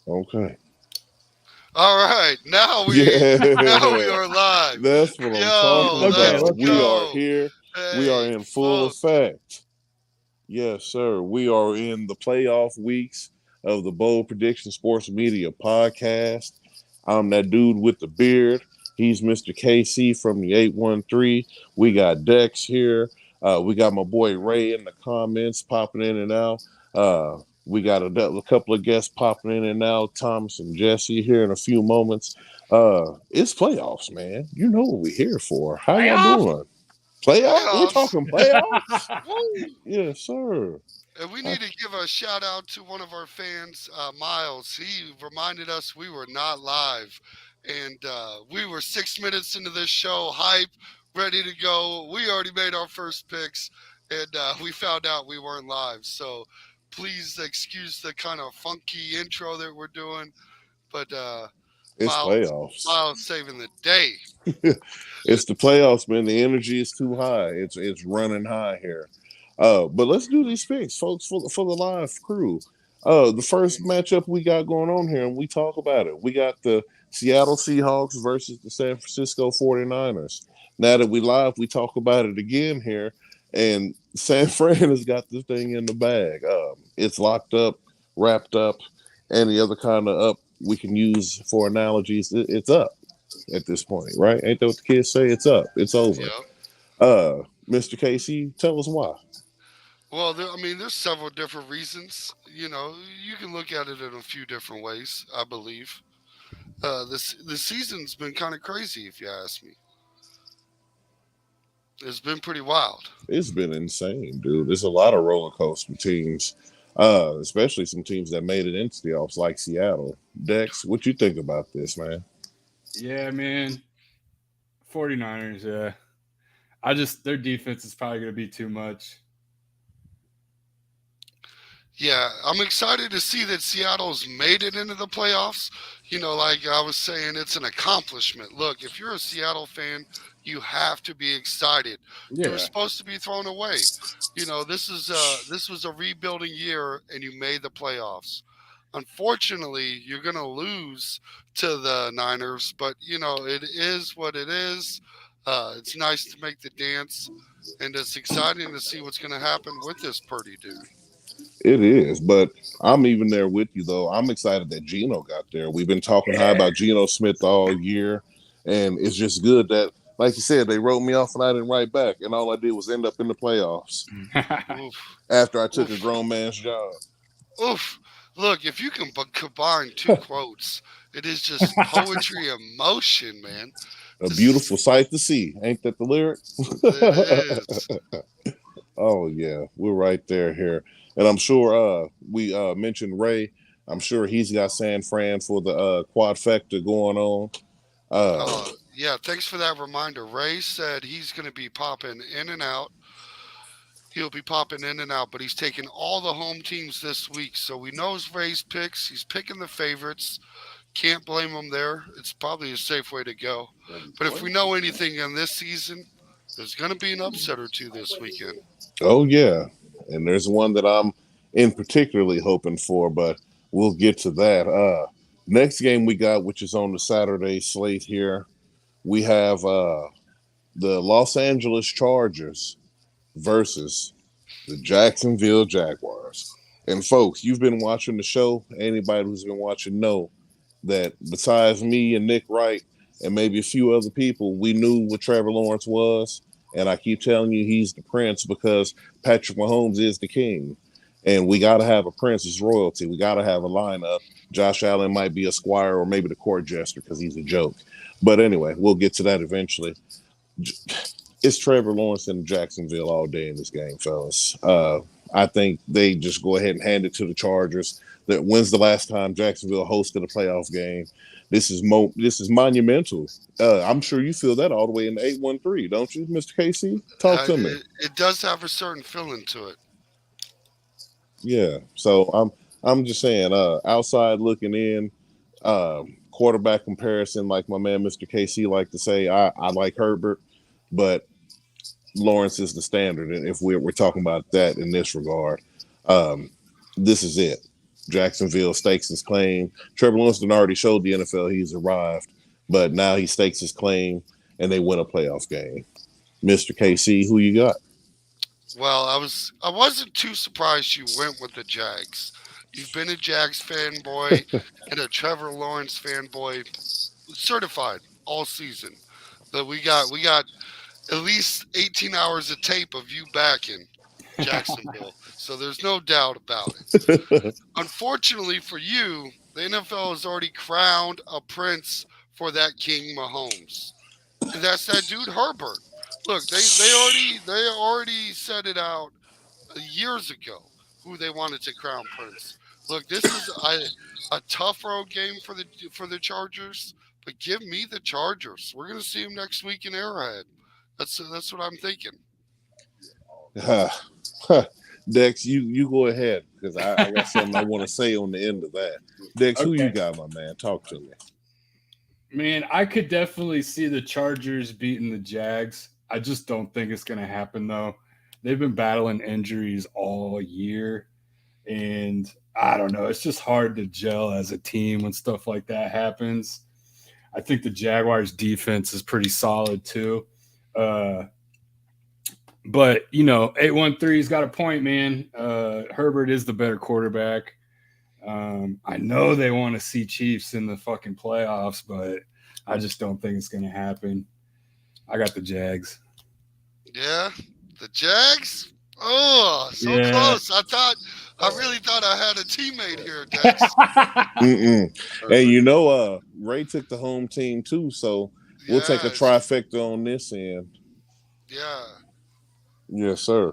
Okay. All right, now we Yeah. are live. That's what I'm Yo, talking Okay, let's about. let's We go. are go. here. We are Hey, in full folks. effect. Yes, sir. We are in the playoff weeks of the Bold Prediction Sports Media podcast. I'm that dude with the beard. He's Mr. KC from the 813. We got Dex here. We got my boy Ray in the comments popping in and out. We got a couple of guests popping in and out. Thomas and Jesse here in a few moments. It's playoffs, man. You know what we're here for. How y'all Playoffs? doing? Playoffs? We're Playoffs. talking playoffs? Woo! Yes, sir. And we need to give a shout out to one of our fans, Miles. He reminded us we were not live. And we were 6 minutes into this show, hype, ready to go. We already made our first picks, and we found out we weren't live. So please excuse the kind of funky intro that we're doing. But It's Miles, playoffs. Miles saving the day. It's the playoffs, man. The energy is too high. It's running high here. But let's do these picks, folks, for the live crew. The first matchup we got going on here, and we talk about it. We got the Seattle Seahawks versus the San Francisco 49ers. Now that we live, we talk about it again here. And San Fran has got this thing in the bag. It's locked up, wrapped up, and the other kind of up we can use for analogies. It's up at this point, right? Ain't that what the kids say? It's up. It's over. Yep. Mr. Casey, tell us why. Well, I mean, there's several different reasons. You know, you can look at it in a few different ways. I believe the season's been kind of crazy, if you ask me. It's been pretty wild. It's been insane, dude. There's a lot of roller coaster teams, especially some teams that made it into the offs, like Seattle. Dex, what you think about this, man? Yeah, man. 49ers, yeah. Their defense is probably going to be too much. Yeah, I'm excited to see that Seattle's made it into the playoffs. You know, like I was saying, it's an accomplishment. Look, if you're a Seattle fan, you have to be excited. You were Yeah. supposed to be thrown away. You know, this was a rebuilding year, and you made the playoffs. Unfortunately, you're going to lose to the Niners, but you know it is what it is. It's nice to make the dance, and it's exciting to see what's going to happen with this Purdy dude. It is, but I'm even there with you, though. I'm excited that Geno got there. We've been talking high Yeah. about Geno Smith all year, and it's just good that, like you said, they wrote me off and I didn't write back, and all I did was end up in the playoffs Oof, after I took a oof. grown man's job. Oof. Look, if you can combine two quotes, it is just poetry in motion, man. A This is, beautiful sight to see. Ain't that the lyric? it is. Oh yeah, we're right there here. And I'm sure we mentioned Ray. I'm sure he's got San Fran for the quadfecta going on. Uh Yeah, thanks for that reminder. Ray said he's going to be popping in and out. He'll be popping in and out, but he's taking all the home teams this week. So we know his Ray's picks. He's picking the favorites. Can't blame him there. It's probably a safe way to go. But if we know anything in this season, there's going to be an upset or two this weekend. oh yeah. And there's one that I'm in particularly hoping for, but we'll get to that. Next game we got, which is on the Saturday slate here, we have the Los Angeles Chargers versus the Jacksonville Jaguars. And folks, you've been watching the show. Anybody who's been watching know that besides me and Nick Wright and maybe a few other people, we knew what Trevor Lawrence was. And I keep telling you, he's the prince because Patrick Mahomes is the king. And we got to have a prince's royalty. We got to have a lineup. Josh Allen might be a squire or maybe the court jester because he's a joke. But anyway, we'll get to that eventually. It's Trevor Lawrence and Jacksonville all day in this game, fellas. I think they just go ahead and hand it to the Chargers. That when's the last time Jacksonville hosted a playoff game? This is monumental. I'm sure you feel that all the way in the 813, don't you, Mr. Casey? Talk to me. It does have a certain feeling to it. Yeah. So I'm just saying, outside looking in, quarterback comparison, like my man Mr. KC like to say, I like Herbert, but Lawrence is the standard. And if we're talking about that in this regard, um, this is it. Jacksonville stakes his claim. Trevor Lawrence already showed the NFL he's arrived, but now he stakes his claim and they win a playoff game. Mr. KC, who you got? Well, I wasn't too surprised you went with the Jags. You've been a Jags fanboy and a Trevor Lawrence fanboy, certified all season. But we got at least 18 hours of tape of you backing Jacksonville, so there's no doubt about it. Unfortunately for you, the NFL has already crowned a prince for that King Mahomes, and that's that dude Herbert. Look, they already set it out years ago who they wanted to crown prince. Look, this is a tough road game for the Chargers, but give me the Chargers. We're gonna see them next week in Arrowhead. That's what I'm thinking. Dex, you go ahead because I got something I want to say on the end of that. Dex, who you got, my man? Talk to me. Man, I could definitely see the Chargers beating the Jags. I just don't think it's going to happen, though. They've been battling injuries all year, and I don't know. It's just hard to gel as a team when stuff like that happens. I think the Jaguars' defense is pretty solid, too. But, 813's got a point, man. Herbert is the better quarterback. I know they want to see Chiefs in the fucking playoffs, but I just don't think it's going to happen. I got the Jags. Yeah, the Jags. Oh, so Yeah. close. I really thought I had a teammate here, Dex. And Ray took the home team too, so we'll take a Yes. trifecta on this end. Yeah. Yes, sir.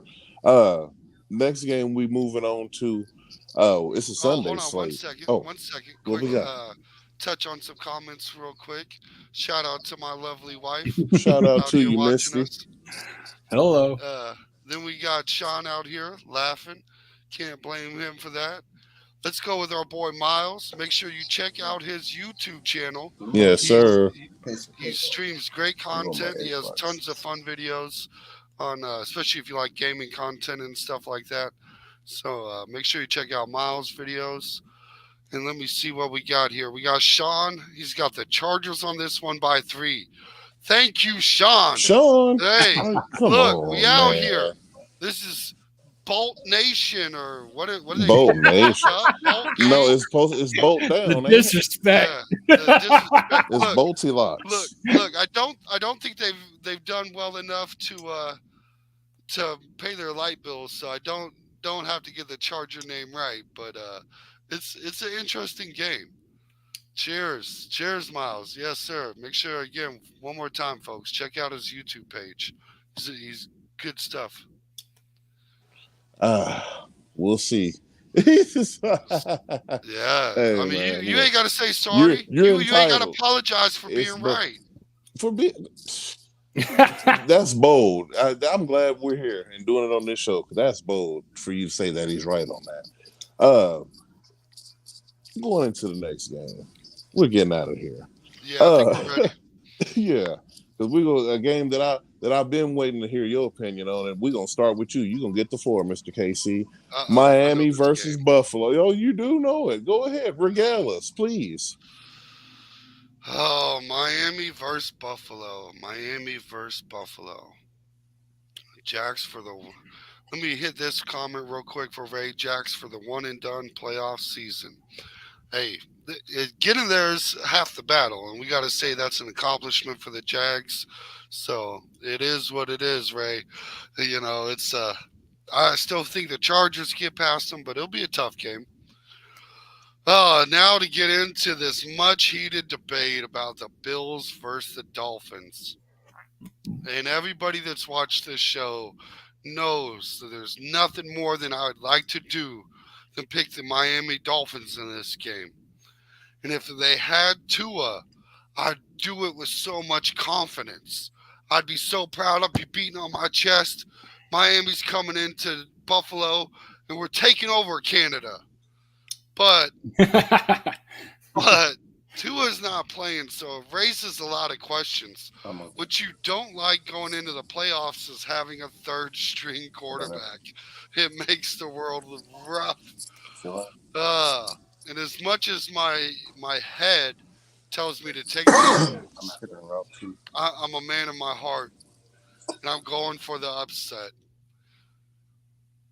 Next game we moving on to. Oh, it's a Sunday Hold on slate. 1 second. Oh, 1 second. what Quick, we got? touch on some comments real quick. Shout out to my lovely wife Shout out out to here you, watching Misty. us. Hello. Then we got Sean out here laughing. Can't blame him for that. Let's go with our boy Miles. Make sure you check out his YouTube channel. Yes, sir. He streams great content. He has tons of fun videos on, especially if you like gaming content and stuff like that. So make sure you check out Miles' videos. And let me see what we got here. We got Sean. He's got the Chargers on this one by 3. Thank you, Sean. Sean. Hey, Come look, on, we out man. here. This is Bolt Nation, or what are they? Bolt Nation. Bolt No, Gang? it's Bolt The down. ain't it? disrespect. Yeah, the disrespect. It's Look, Bolty Locks. look. I don't think they've done well enough to pay their light bills, so I don't have to get the Charger name right. But it's an interesting game. Cheers, Miles. Yes, sir. Make sure again, one more time, folks, check out his YouTube page. He's good stuff. We'll see. Yeah, Hey, I mean, man, you look. ain't got to say sorry. You're you ain't got to entitled. apologize for It's being the- right. For being that's bold. I'm glad we're here and doing it on this show because that's bold for you to say that he's right on that. Going into the next game, we're getting out of here. Yeah, I think we're ready. Yeah, because we go a game that I've been waiting to hear your opinion on, and we're gonna start with you. You're gonna get the floor, Mr. KC. I know Miami this versus game. Buffalo. Oh, you do know it. Go ahead, regale us, please. Oh, Miami versus Buffalo. Miami versus Buffalo. Jax for the. Let me hit this comment real quick for Ray. Jax for the one and done playoff season. Hey, getting there is half the battle, and we got to say that's an accomplishment for the Jags. So it is what it is, Ray. It's I still think the Chargers get past them, but it'll be a tough game. Now to get into this much heated debate about the Bills versus the Dolphins. And everybody that's watched this show knows that there's nothing more than I would like to do than pick the Miami Dolphins in this game. And if they had Tua, I'd do it with so much confidence. I'd be so proud. I'd be beating on my chest. Miami's coming into Buffalo, and we're taking over Canada. But Tua's not playing, so it raises a lot of questions. What you don't like going into the playoffs is having a third-string quarterback. It makes the world look rough. And as much as my head tells me to take the Bills, I'm a man of my heart, and I'm going for the upset,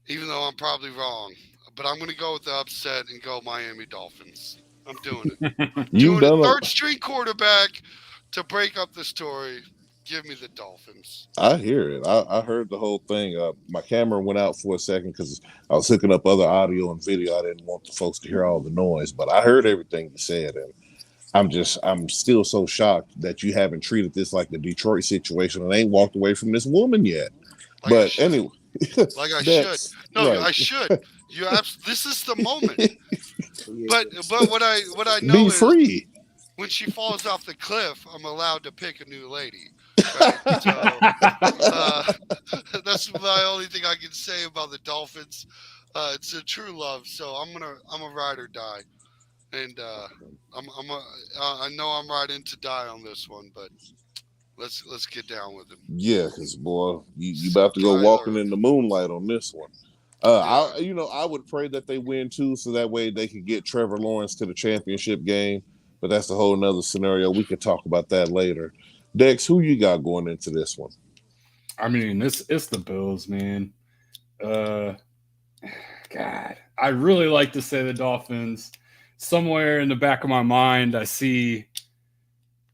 even though I'm probably wrong. But I'm going to go with the upset and go Miami Dolphins. I'm doing it. You've Doing a done third string quarterback to break up the story. Give me the Dolphins. I hear it. I heard the whole thing. My camera went out for a second because I was hooking up other audio and video. I didn't want the folks to hear all the noise, but I heard everything you said, and I'm still so shocked that you haven't treated this like the Detroit situation and ain't walked away from this woman yet. Like I But should. anyway, Like I should. that's No, right. I should. This is the moment. But what I know Be is free. when she falls off the cliff, I'm allowed to pick a new lady. Right? So that's my only thing I can say about the Dolphins. It's a true love, so I'm a ride or die, and I know I'm riding to die on this one, but let's get down with him. Yeah, because boy, you about to go Tyler. walking in the moonlight on this one. Yeah. I would pray that they win too, so that way they can get Trevor Lawrence to the championship game. But that's a whole nother scenario. We could talk about that later. Dex, who you got going into this one? I mean, it's the Bills, man. God, I really like to say the Dolphins. Somewhere in the back of my mind, I see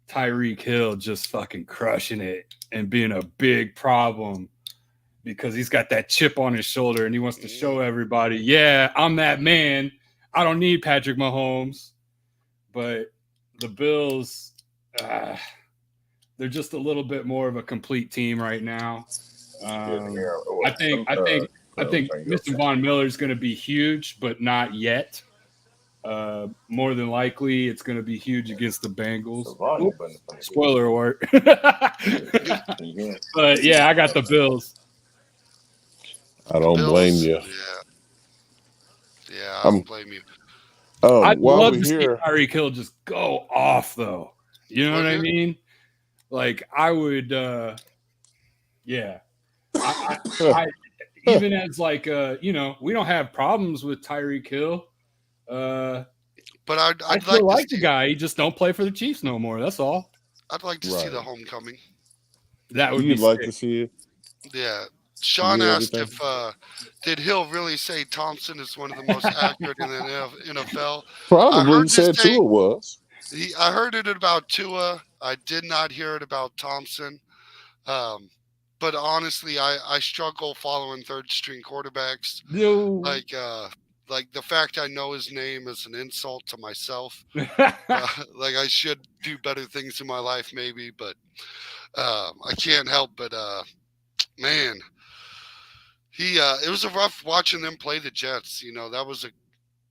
Tyreek Hill just fucking crushing it and being a big problem because he's got that chip on his shoulder and he wants to show everybody, yeah, I'm that man. I don't need Patrick Mahomes. But the Bills, they're just a little bit more of a complete team right now. I think Mr. Von Miller is going to be huge, but not yet. More than likely, it's going to be huge against the Bengals. Spoiler alert. But yeah, I got the Bills. I don't blame you. Yeah, I don't blame you. I'd While love we're to see here, Tyreek Hill just go off, though. You know what I mean? Like, I would, yeah. I even as like, we don't have problems with Tyreek Hill. But I'd I still like the guy. He just don't play for the Chiefs no more. That's all. I'd like to see the homecoming. That would you'd be like sick. to see it. Yeah. Sean asked everything? if did Hill really say Thompson is one of the most accurate in the NFL? Probably said Tua was. I heard it about Tua. I did not hear it about Thompson. But honestly, I struggle following third string quarterbacks. No. Like the fact I know his name is an insult to myself. Like I should do better things in my life, maybe, but I can't help but man. It was a rough watching them play the Jets. That was a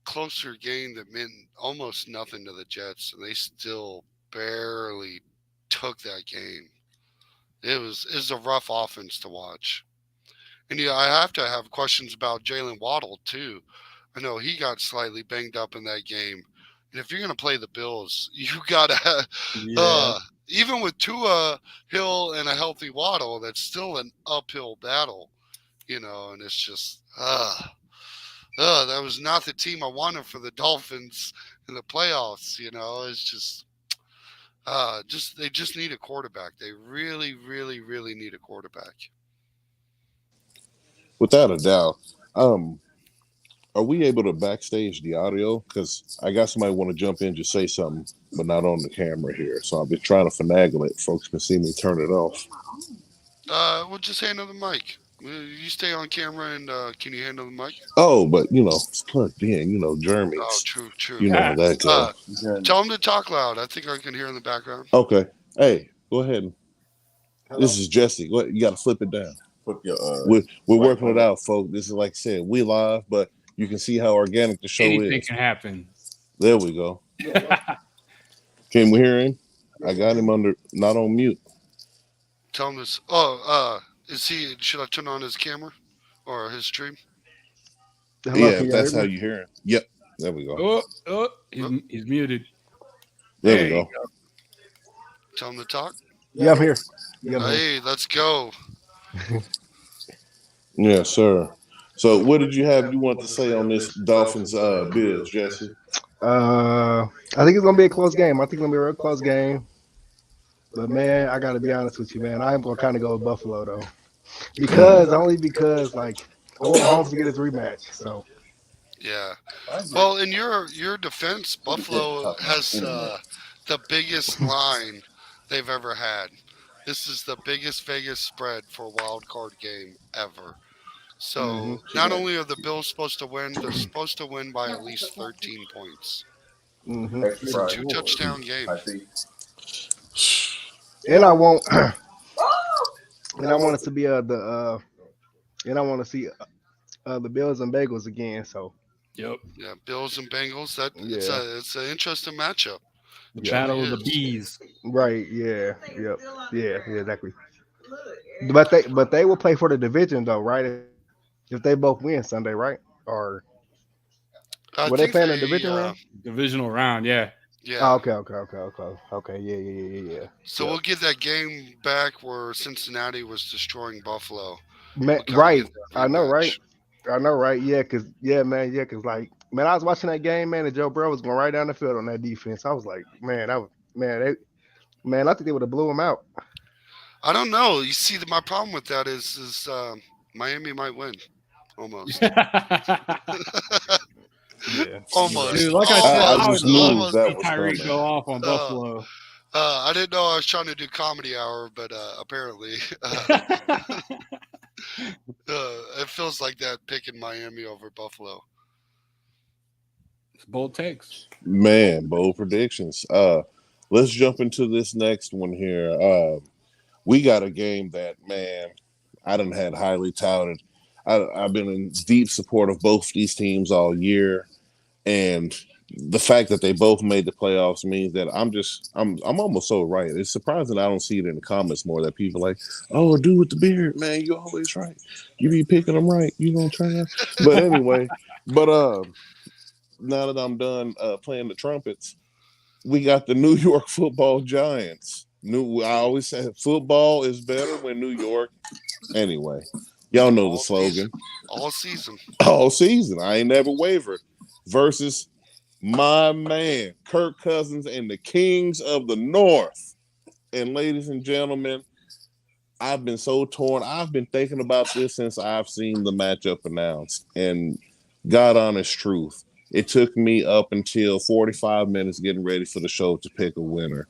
closer game that meant almost nothing to the Jets, and they still barely took that game. It was a rough offense to watch. And I have to have questions about Jalen Waddle too. I know he got slightly banged up in that game. And if you're going to play the Bills, you got to even with Tua, Hill, and a healthy Waddle, that's still an uphill battle. And it's just, that was not the team I wanted for the Dolphins in the playoffs. It's just, they just need a quarterback. They really, really, really need a quarterback. Without a doubt. Are we able to backstage the audio? Because I got somebody want to jump in, just say something, but not on the camera here. So I've been trying to finagle it. Folks can see me turn it off. We'll just handle the mic. You stay on camera, and can you handle the mic? Oh, but it's plugged in. Jeremy. Oh, true. You know how that goes. Tell him to talk loud. I think I can hear in the background. Okay. Hey, go ahead. Hello. This is Jesse. Go ahead. You got to flip it down. Flip your. We're working it out, folks. This is like I said, we live, but you can see how organic the show Anything is. can happen. There we go. Can we hear him? I got him not on mute. Tell him this. Should I turn on his camera or his stream? Hello, if that's how you hear him. Yep. There we go. He's muted. There we go. Tell him to talk. Yeah, I'm here. Hey, let's go. Yes, sir. So, what did you want to say on this Dolphins Bills, Jesse? I think it's gonna be a close game. I think it's gonna be a real close game. But man, I gotta be honest with you, man. I'm gonna kind of go with Buffalo though, because like I want Mahomes to get his rematch. So Yeah. Well, in your defense, Buffalo has the biggest line they've ever had. This is the biggest Vegas spread for a wild card game ever. So not only are the Bills supposed to win, they're supposed to win by at least 13 points. hmm It's a 2-touchdown game. and I want and I want it to be and I want to see the Bills and Bengals again. So Yep. Yeah, Bills and Bengals. yeah, It's an interesting matchup. The Yeah. battle of the It is. bees. right, yeah, yep, yeah, exactly. But they will play for the division though, right? If they both win Sunday, right? Or I were they think playing a they, division round? Divisional round, yeah. Oh, yeah. okay. Yeah. So Yep. we'll get that game back where Cincinnati was destroying Buffalo. Man, We'll kind of right. get that I know, right? rematch. I know, right? Yeah, cause like, man, I was watching that game, man, and Joe Burrow was going right down the field on that defense. I was like, man, I think they would have blew him out. I don't know. You see, my problem with that is Miami might win. Almost. Yeah, Almost. Dude, like I said, I I would just knew love to Almost. that see was Tyreek coming. go off on Uh, Buffalo. I didn't know I was trying to do comedy hour, but apparently it feels like that picking Miami over Buffalo. It's bold takes. Man, bold predictions. Let's jump into this next one here. We got a game that, man, I done had highly touted. I've been in deep support of both these teams all year, and the fact that they both made the playoffs means that I'm almost so right. It's surprising I don't see it in the comments more that people like, oh, dude with the beard, man, you always right. You be picking them right. You gonna try to, but anyway, but now that I'm done playing the trumpets, we got the New York Football Giants. I always say football is better when New York. Anyway, y'all know the All season. slogan. All season. All season, I ain't never wavered. Versus my man Kirk Cousins and the Kings of the North. And ladies and gentlemen, I've been so torn. I've been thinking about this since I've seen the matchup announced. And God honest truth, it took me up until 45 minutes getting ready for the show to pick a winner,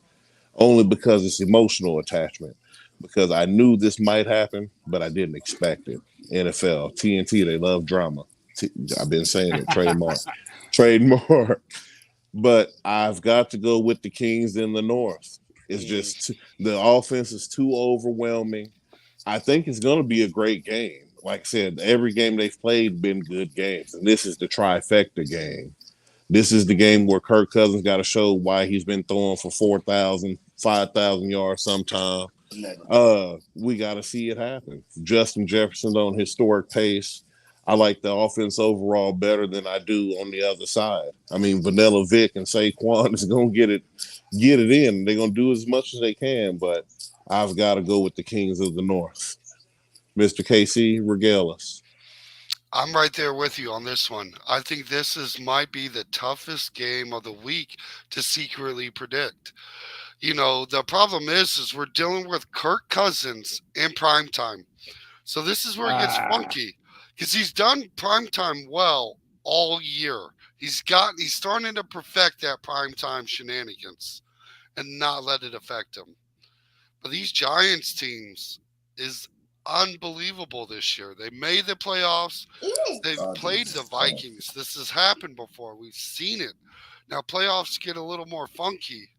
only because it's emotional attachment. Because I knew this might happen, but I didn't expect it. NFL, TNT, they love drama. I've been saying it, trademark. But I've got to go with the Kings in the North. It's just the offense is too overwhelming. I think it's going to be a great game. Like I said, every game they've played been good games, and this is the trifecta game. This is the game where Kirk Cousins got to show why he's been throwing for 4,000, 5,000 yards sometime. We got to see it happen. Justin Jefferson on historic pace. I like the offense overall better than I do on the other side. I mean, Vanilla Vic and Saquon is gonna get it in. They're gonna do as much as they can, but I've got to go with the Kings of the North. Mr. KC, regale us. I'm right there with you on this one. I think might be the toughest game of the week to secretly predict. The problem is we're dealing with Kirk Cousins in prime time. So this is where it gets funky because he's done primetime well all year. He's starting to perfect that primetime shenanigans and not let it affect him. But these Giants teams is unbelievable this year. They made the playoffs. They've played the Vikings. This has happened before. We've seen it. Now playoffs get a little more funky.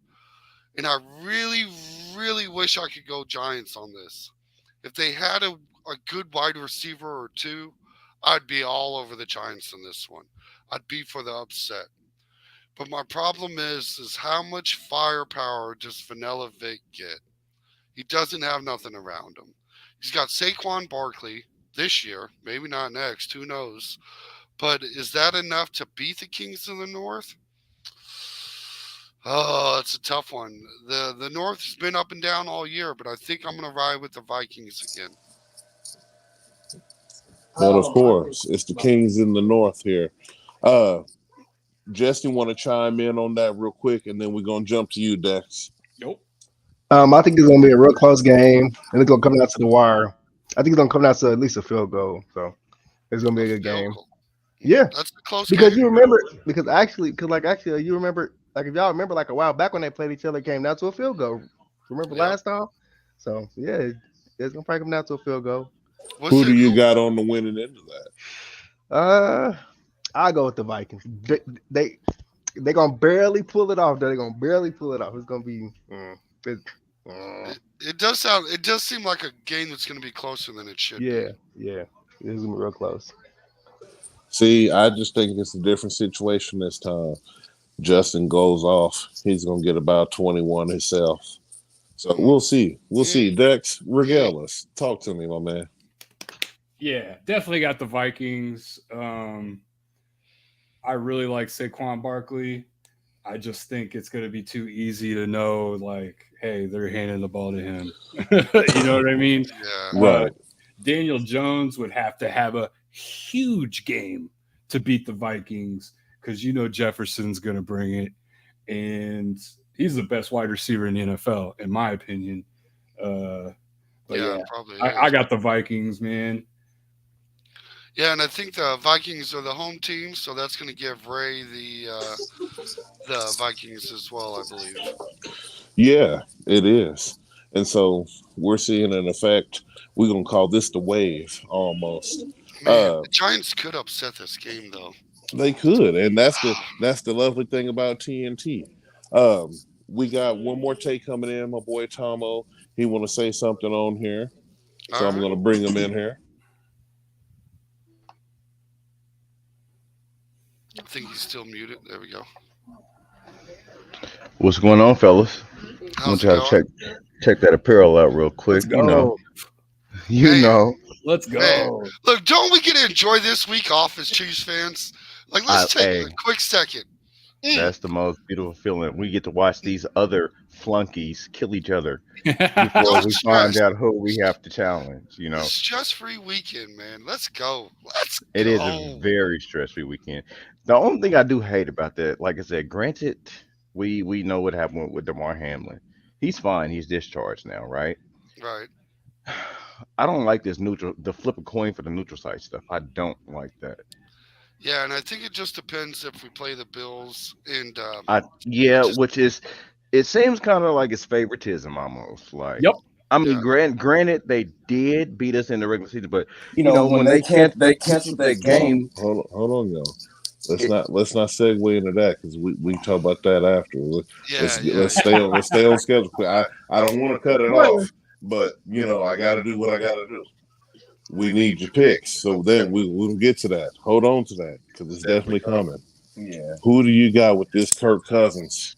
And I really, really wish I could go Giants on this. If they had a good wide receiver or two, I'd be all over the Giants in this one. I'd be for the upset. But my problem is how much firepower does Vanilla Vic get? He doesn't have nothing around him. He's got Saquon Barkley this year, maybe not next, who knows. But is that enough to beat the Kings of the North? Oh, it's a tough one. The North has been up and down all year, but I think I'm going to ride with the Vikings again. But of course, it's the Kings in the North here. Justin, want to chime in on that real quick, and then we're gonna jump to you, Dex. Nope. I think it's gonna be a real close game, and it's gonna come down to the wire. I think it's gonna come down to at least a field goal. So it's gonna be a good game. Yeah, That's a close because game. you remember, actually, you remember, like if y'all remember, like a while back when they played each other, it came down to a field goal. Remember Yep. last time? So yeah, it's gonna probably come down to a field goal. Who do you got on the winning end of that? I go with the Vikings. They gonna barely pull it off. They're gonna barely pull it off. It's gonna be. It does seem like a game that's going to be closer than it should. Yeah. It's gonna be real close. See, I just think it's a different situation this time. Justin goes off. He's gonna get about 21 himself. So we'll see. We'll see. Dex, regale us. Talk to me, my man. Yeah, definitely got the Vikings. I really like Saquon Barkley. I just think it's going to be too easy to know, like, hey, they're handing the ball to him. You know what I mean? Yeah. Right. Daniel Jones would have to have a huge game to beat the Vikings because you know Jefferson's going to bring it. And he's the best wide receiver in the NFL, in my opinion. But yeah, probably. I got the Vikings, man. Yeah, and I think the Vikings are the home team, so that's going to give Ray the Vikings as well, I believe. Yeah, it is. And so we're seeing an effect. We're going to call this the wave almost. Man, the Giants could upset this game, though. They could, and that's the lovely thing about TNT. We got one more take coming in, my boy Tomo. He want to say something on here, so I'm going to bring him in here. I think he's still muted. There we go. What's going on, fellas? I want y'all to check that apparel out real quick. You know. Let's go. Man. Look, don't we get to enjoy this week off as Chiefs fans? Like, let's take a quick second. That's the most beautiful feeling. We get to watch these other flunkies kill each other before we find out who we have to challenge. You know, stress-free weekend, man. Let's go. It is a very stress-free weekend. The only thing I do hate about that, like I said, granted, we know what happened with Damar Hamlin. He's fine. He's discharged now, right? Right. I don't like this the flip a coin for the neutral site stuff. I don't like that. Yeah, and I think it just depends if we play the Bills and which is it seems kind of like it's favoritism almost. Like, yep. I mean, granted, they did beat us in the regular season, but you know when they canceled that game. Hold on, y'all. Let's not segue into that because we talk about that after. Let's stay on schedule. I don't want to cut it off, but you know I got to do what I got to do. We need your picks, so then we'll get to that. Hold on to that because it's definitely coming. Yeah. Who do you got with this Kirk Cousins?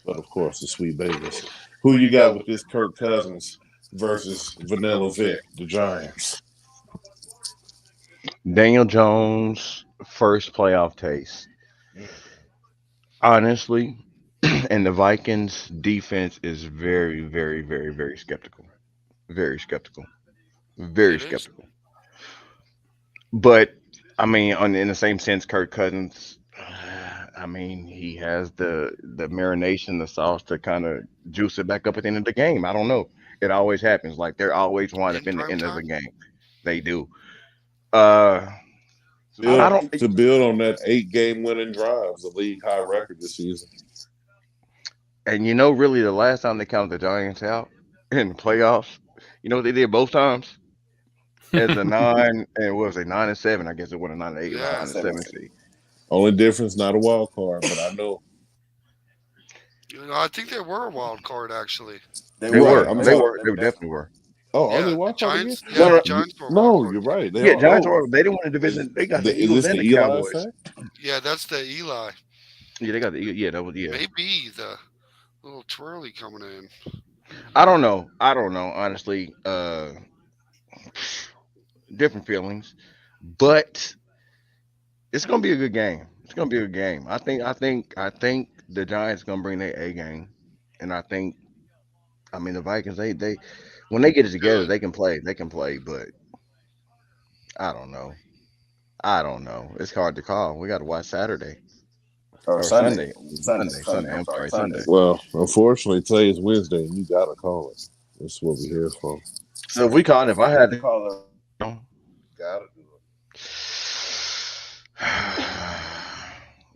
But of course, the Sweet Babies. Who you got with this Kirk Cousins versus Vanilla Vic, the Giants? Daniel Jones, first playoff taste. Honestly, and the Vikings defense is very, very, very, very skeptical. Very skeptical. Very skeptical. But I mean, in the same sense, Kirk Cousins, I mean, he has the marination, the sauce to kind of juice it back up at the end of the game. I don't know. It always happens. Like they're always wind up in the end of the game. They do. To build on that 8-game winning drive, the league high record this season. And you know, really, the last time they counted the Giants out in the playoffs, you know what they did both times? As a 9 and what was it, 9-7? I guess it went a 9-8 or 9-7 seed. Only difference, not a wild card, but I know. You know, I think they were a wild card actually. They were. They definitely were. Oh, are they wild card? Giants? Yeah, the Giants were wild card. You're right. Giants were. They didn't win the division. They got the Eagles and the Cowboys. Effect? Yeah, that's the Eli. Yeah, they got the that was Maybe the little twirly coming in. I don't know, honestly. Different feelings. But it's gonna be a good game. I think the Giants gonna bring their A game. And I mean the Vikings, they when they get it together, they can play, but I don't know. I don't know. It's hard to call. We got to watch Saturday Or or Sunday. Sunday. Sunday. Sunday. I'm I'm sorry, sorry, Sunday. Sunday. Well, unfortunately, today is Wednesday, and you gotta call it. That's what we're here for. So if we called, if I had to call it, Gotta do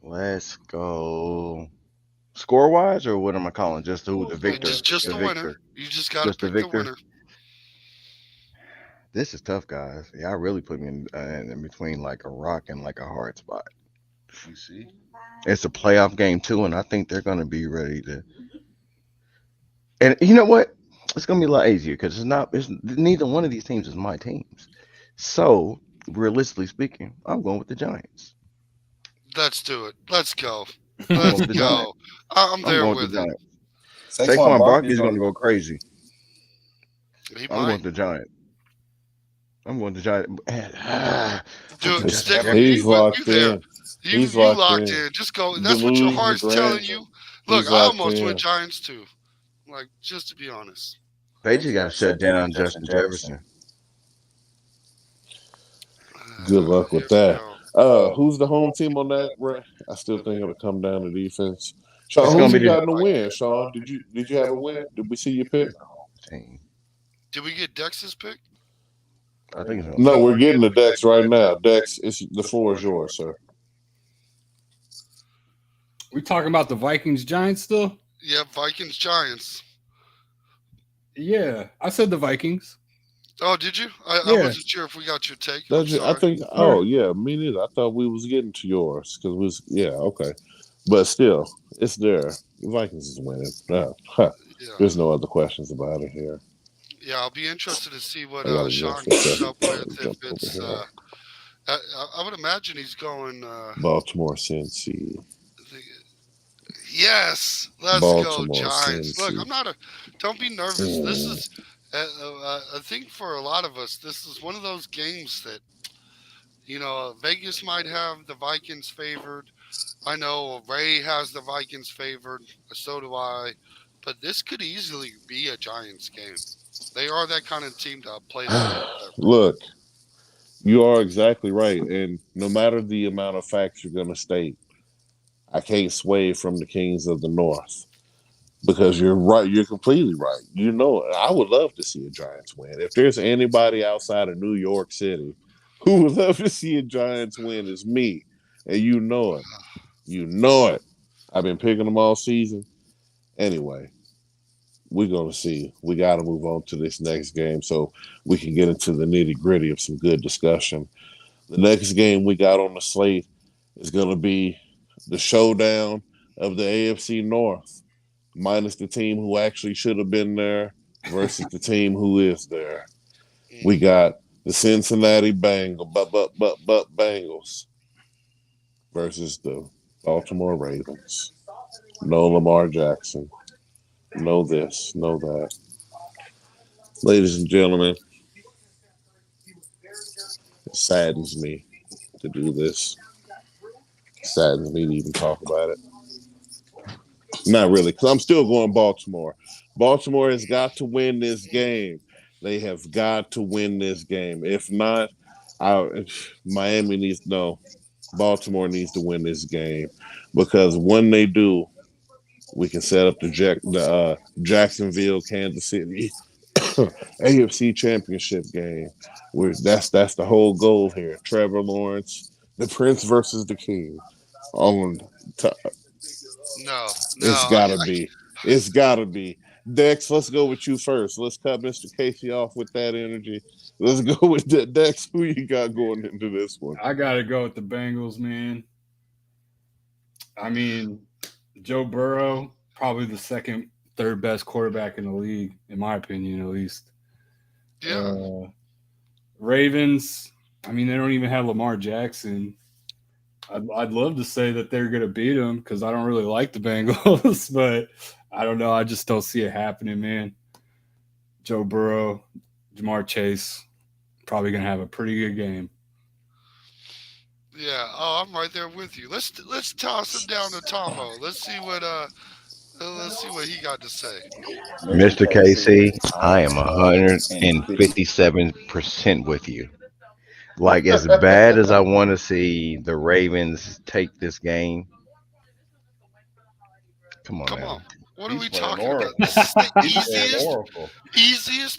let's go. Score wise, or what am I calling? Just who the victor? Just The the winner. victor. You just got to Just the pick the victor. winner. This is tough, guys. Y'all really put me in between like a rock and like a hard spot. it. You see? It's a playoff game too, and I think they're gonna be ready to. And you know what? It's gonna be a lot easier because it's not. It's neither one of these teams is my teams. So realistically speaking, I'm going with the Giants. Let's do it. Let's go. I'm going Let's with the Giants. go. I'm I'm there going with with the it. Giants. Saquon Saquon Barkley's Barkley's gonna gonna go crazy. He I'm going might. with the Giants. I'm going to Giants. Dude, It's- stick with he's you. You locked there. in. You He's locked, locked in. in. Just go. That's what your Deluge heart's the telling Grant. you. Look, He's I locked almost in. went Giants too. Like, just to be honest. They just got to shut down Justin Jefferson. Good luck with Here we that. go. Who's the home team on that? Right? I still think it'll come down to defense. Sean, It's who gonna you be got in the win? Sean, did you have a win? Did we see your pick? Team. Did we get Dex's pick? I think it's No, we're getting the Dex right now. Dex, the floor is yours, sir. We talking about the Vikings Giants still? Yeah, Vikings Giants. Yeah, I said the Vikings. Oh, did you? I Yeah. wasn't sure if we got your take. I'm That's it. I sorry. think. Oh yeah, me neither. I thought we was getting to yours because we was okay, but still, it's there. The Vikings is winning. Yeah. There's no other questions about it here. Yeah, I'll be interested to see what I gotta Sean go for comes that. up with. Jump If over it's, here. I would imagine he's going. Baltimore, Cincy. Yes, let's Baltimore, go Giants. Look, Cincy. I'm not a. Don't be nervous. This is, I think for a lot of us, this is one of those games that, Vegas might have the Vikings favored. I know Ray has the Vikings favored. So do I. But this could easily be a Giants game. They are that kind of team to play that. Look, you are exactly right, and no matter the amount of facts you're going to state, I can't sway from the Kings of the North because you're right. You're completely right. I would love to see a Giants win. If there's anybody outside of New York City who would love to see a Giants win, it's me, and you know it. You know it. I've been picking them all season. Anyway, we're going to see. We got to move on to this next game so we can get into the nitty-gritty of some good discussion. The next game we got on the slate is going to be the showdown of the AFC North, minus the team who actually should have been there versus the team who is there. We got the Cincinnati Bengals versus the Baltimore Ravens. No Lamar Jackson. No this, no that. Ladies and gentlemen, it saddens me to do this. It saddens me to even talk about it. Not really, because I'm still going Baltimore. Baltimore has got to win this game. They have got to win this game. If not, Miami needs Baltimore needs to win this game because when they do, we can set up the Jacksonville, Kansas City AFC Championship game. That's the whole goal here. Trevor Lawrence, the Prince versus the King. No. It's gotta be. Dex, let's go with you first. Let's cut Mr. Casey off with that energy. Let's go with that. Dex, who you got going into this one? I gotta go with the Bengals, man. I mean, Joe Burrow, probably the third best quarterback in the league, in my opinion, at least. Yeah. Ravens, I mean, they don't even have Lamar Jackson. I'd love to say that they're going to beat them because I don't really like the Bengals, but I don't know. I just don't see it happening, man. Joe Burrow, Jamar Chase, probably going to have a pretty good game. Yeah. Oh, I'm right there with you. Let's toss him down to Tomo. Let's see what he got to say. Mr. KC, I am 157% with you. Like as bad as I want to see the Ravens take this game, come on Come now. on. What are He's we playing talking about? Oracle. This is the He's playing easiest Oracle.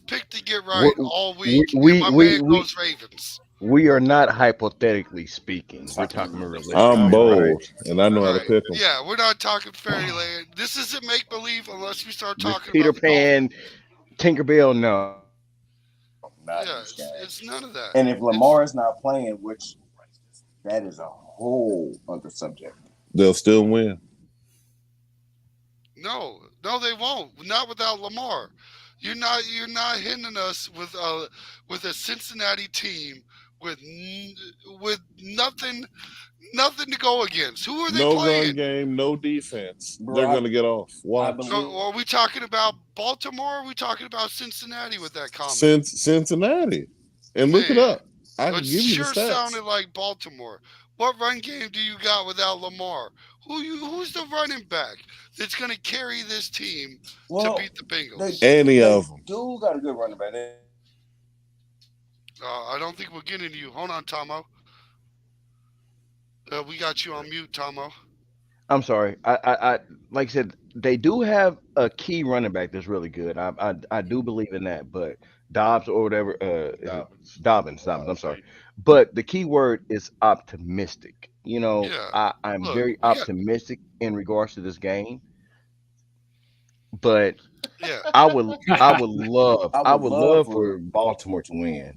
pick to get We right all week. we And my we man we, goes Ravens. we are not hypothetically speaking. We're talking realistically. I'm Right? bold, and I know how to Right. pick them. Yeah, we're not talking fairyland. This isn't make believe unless we start This talking Peter about the Dolphins. Pan, Tinkerbell, no. Not Yeah, in this game. it's none of that. And if Lamar is not playing, which that is a whole other subject. They'll still win. No, they won't. Not without Lamar. You're not hitting us with a Cincinnati team with nothing to go against. Who are they No playing? run game, no defense. Bro, They're going to get off. I Watch. believe So, are we talking about Baltimore? Or are we talking about Cincinnati with that comment? Cincinnati. And look it Man, up. I can It give you the sure stats. sounded like Baltimore. What run game do you got without Lamar? Who's the running back that's going to carry this team well, to beat the Bengals? Any of them. Do got a good running back. I don't think we're getting you. Hold on, Tomo. We got you on mute, Tomo. I'm sorry. I like I said, they do have a key running back that's really good. I do believe in that, but Dobbs or whatever, Dobbins. I'm sorry. But the key word is optimistic. You know, Yeah. I'm Look, very we got- optimistic in regards to this game. But Yeah. I would love love for Baltimore to win.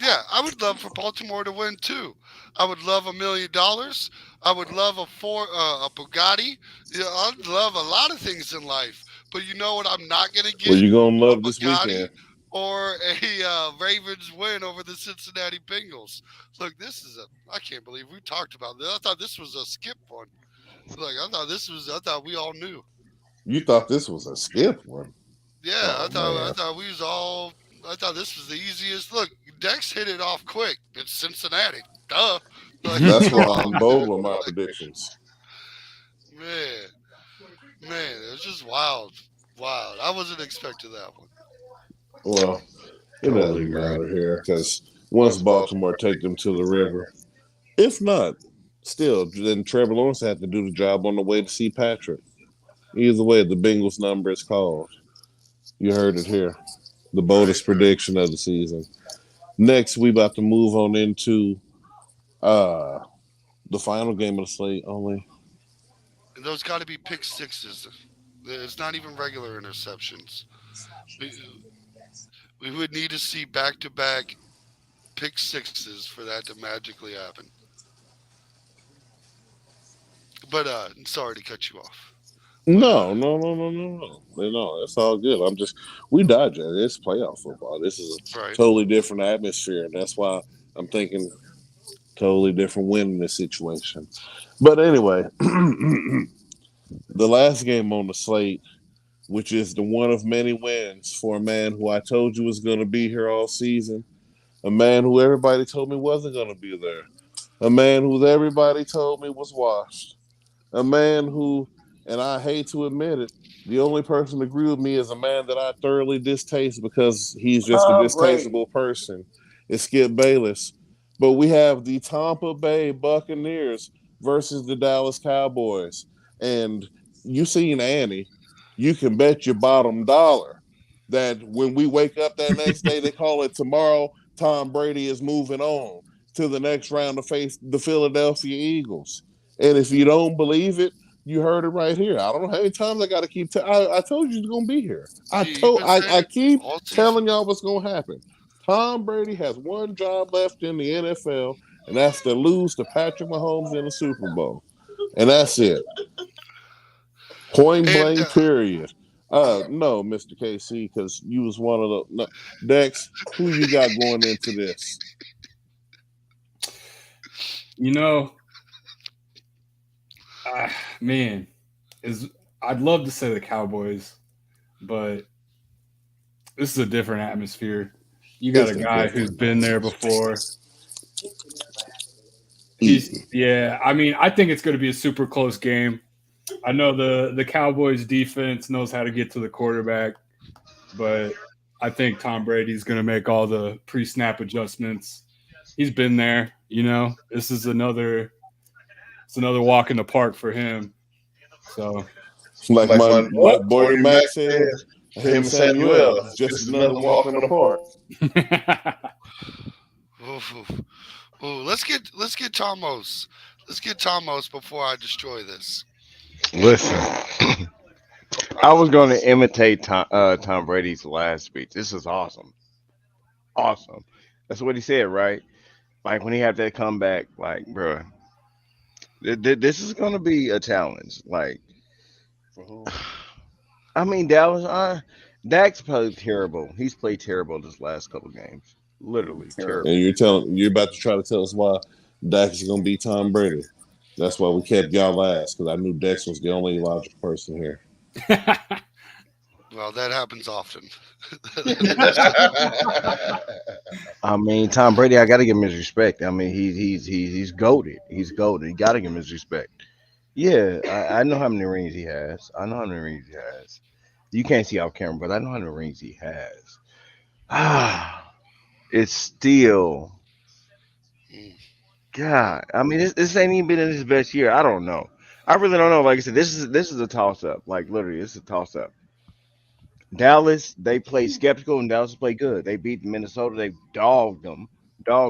Yeah, I would love for Baltimore to win too. I would love $1 million. I would love a Bugatti. Yeah, I'd love a lot of things in life. But you know what? I'm not gonna get Well, you're going to a love this Bugatti weekend. or a Ravens win over the Cincinnati Bengals. Look, I can't believe we talked about this. I thought this was a skip one. Like I thought we all knew. You thought this was a skip one. Yeah, Oh, I man. thought this was the easiest. Look, Dex hit it off quick. It's Cincinnati. Duh. Like, That's why I'm bold on my predictions. Man, it was just wild. I wasn't expecting that one. Well, it doesn't matter here because once Baltimore take them to the river, if not, still, then Trevor Lawrence had to do the job on the way to see Patrick. Either way, the Bengals number is called. You heard it here. The boldest prediction of the season. Next, we about to move on into the final game of the slate only. And those got to be pick sixes. It's not even regular interceptions. We would need to see back-to-back pick sixes for that to magically happen. But sorry to cut you off. No. It's all good. We dodge it. It's playoff football. This is a Right. totally different atmosphere, and that's why I'm thinking totally different win in this situation. But anyway, the last game on the slate, which is the one of many wins for a man who I told you was going to be here all season, a man who everybody told me wasn't going to be there, a man who everybody told me was washed, a man who, and I hate to admit it, the only person to agree with me is a man that I thoroughly distaste because he's just a distasteful person. It's Skip Bayless. But we have the Tampa Bay Buccaneers versus the Dallas Cowboys. And you seen Annie. You can bet your bottom dollar that when we wake up that next day, they call it tomorrow, Tom Brady is moving on to the next round to face the Philadelphia Eagles. And if you don't believe it, you heard it right here. I don't know how many times I got to keep I told you it's going to be here. I keep telling y'all what's going to happen. Tom Brady has one job left in the NFL, and that's to lose to Patrick Mahomes in the Super Bowl. And that's it. Point blank, period. No, Mr. KC, because you was one of the... No. Dex, who you got going into this? You know, man, I'd love to say the Cowboys, but this is a different atmosphere. You got a guy who's been there before. I mean, I think it's going to be a super close game. I know the Cowboys defense knows how to get to the quarterback, but I think Tom Brady's going to make all the pre-snap adjustments. He's been there, This is another walk in the park for him. So, like my boy Mac said, him and Samuel, it's just another walk in the park. Ooh, let's get Tomos. Let's get Tomos before I destroy this. Listen, I was going to imitate Tom Brady's last speech. This is awesome. Awesome. That's what he said, right? Like when he had that comeback, like, bro, this is going to be a challenge. Like, I mean, Dak's played terrible. He's played terrible this last couple games. Literally terrible. And you're about to try to tell us why Dak is going to beat Tom Brady. That's why we kept y'all last, because I knew Dex was the only logical person here. Well, that happens often. I mean, Tom Brady, I got to give him his respect. I mean, he's goated. He's goated. You got to give him his respect. Yeah, I know how many rings he has. You can't see off camera, but I know how many rings he has. It's still, God. I mean, this ain't even been in his best year. I don't know. I really don't know. Like I said, this is a toss up. Like literally, this is a toss up. Dallas, they played skeptical, and Dallas played good. They beat Minnesota. They dog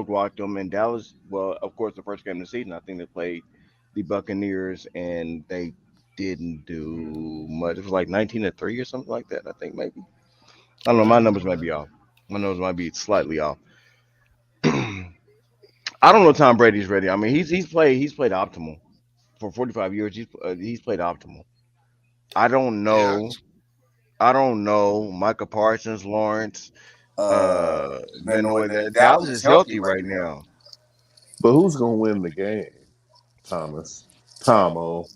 walked them, and Dallas. Well, of course, the first game of the season, I think they played the Buccaneers, and they didn't do much. It was like 19-3 or something like that. I think maybe. I don't know. My numbers might be off. My numbers might be slightly off. I don't know. Tom Brady's ready. I mean, he's played optimal for 45 years. He's played optimal. I don't know. Yeah. I don't know. Micah Parsons, Lawrence, Benoit. Dallas is healthy right now. But who's going to win the game, Thomas? Tomo.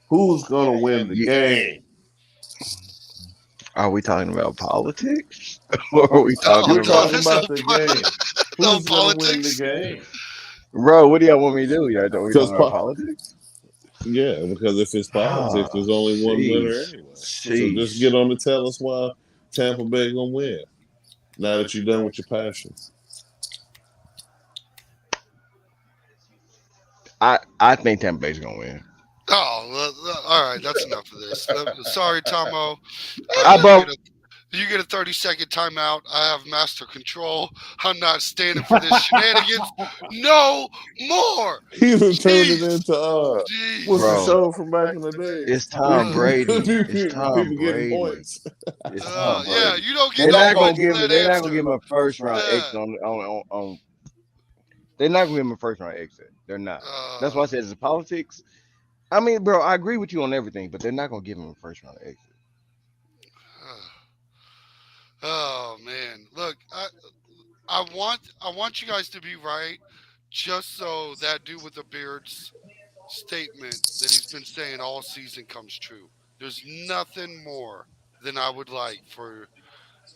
Who's going to win the game? Are we talking about politics? Or are we talking We're about? talking about the game. No Who's going to win politics. the game? Bro, what do y'all want me to do? Y'all don't we talking about politics? Yeah, because if it's politics, there's only one winner anyway. So just get on to tell us why Tampa Bay gonna win. Now that you're done with your passion. I think Tampa Bay's gonna win. Oh, all right. That's enough of this. Sorry, Tomo. You get a 30-second timeout. I have master control. I'm not standing for this shenanigans. No more. He done turned it into Jeez. what's the show from back in the day? It's Tom Brady. It's Tom People getting Brady. points. It's Tom Brady. Yeah, you don't get They're no not points for that they're not answer. gonna give him a first round exit on. They're not gonna give him a first round exit. They're not. That's why I said it's politics. I mean, bro, I agree with you on everything, but they're not gonna give him a first round exit. Oh man, look, I want you guys to be right, just so that dude with the beard's statement that he's been saying all season comes true. There's nothing more than I would like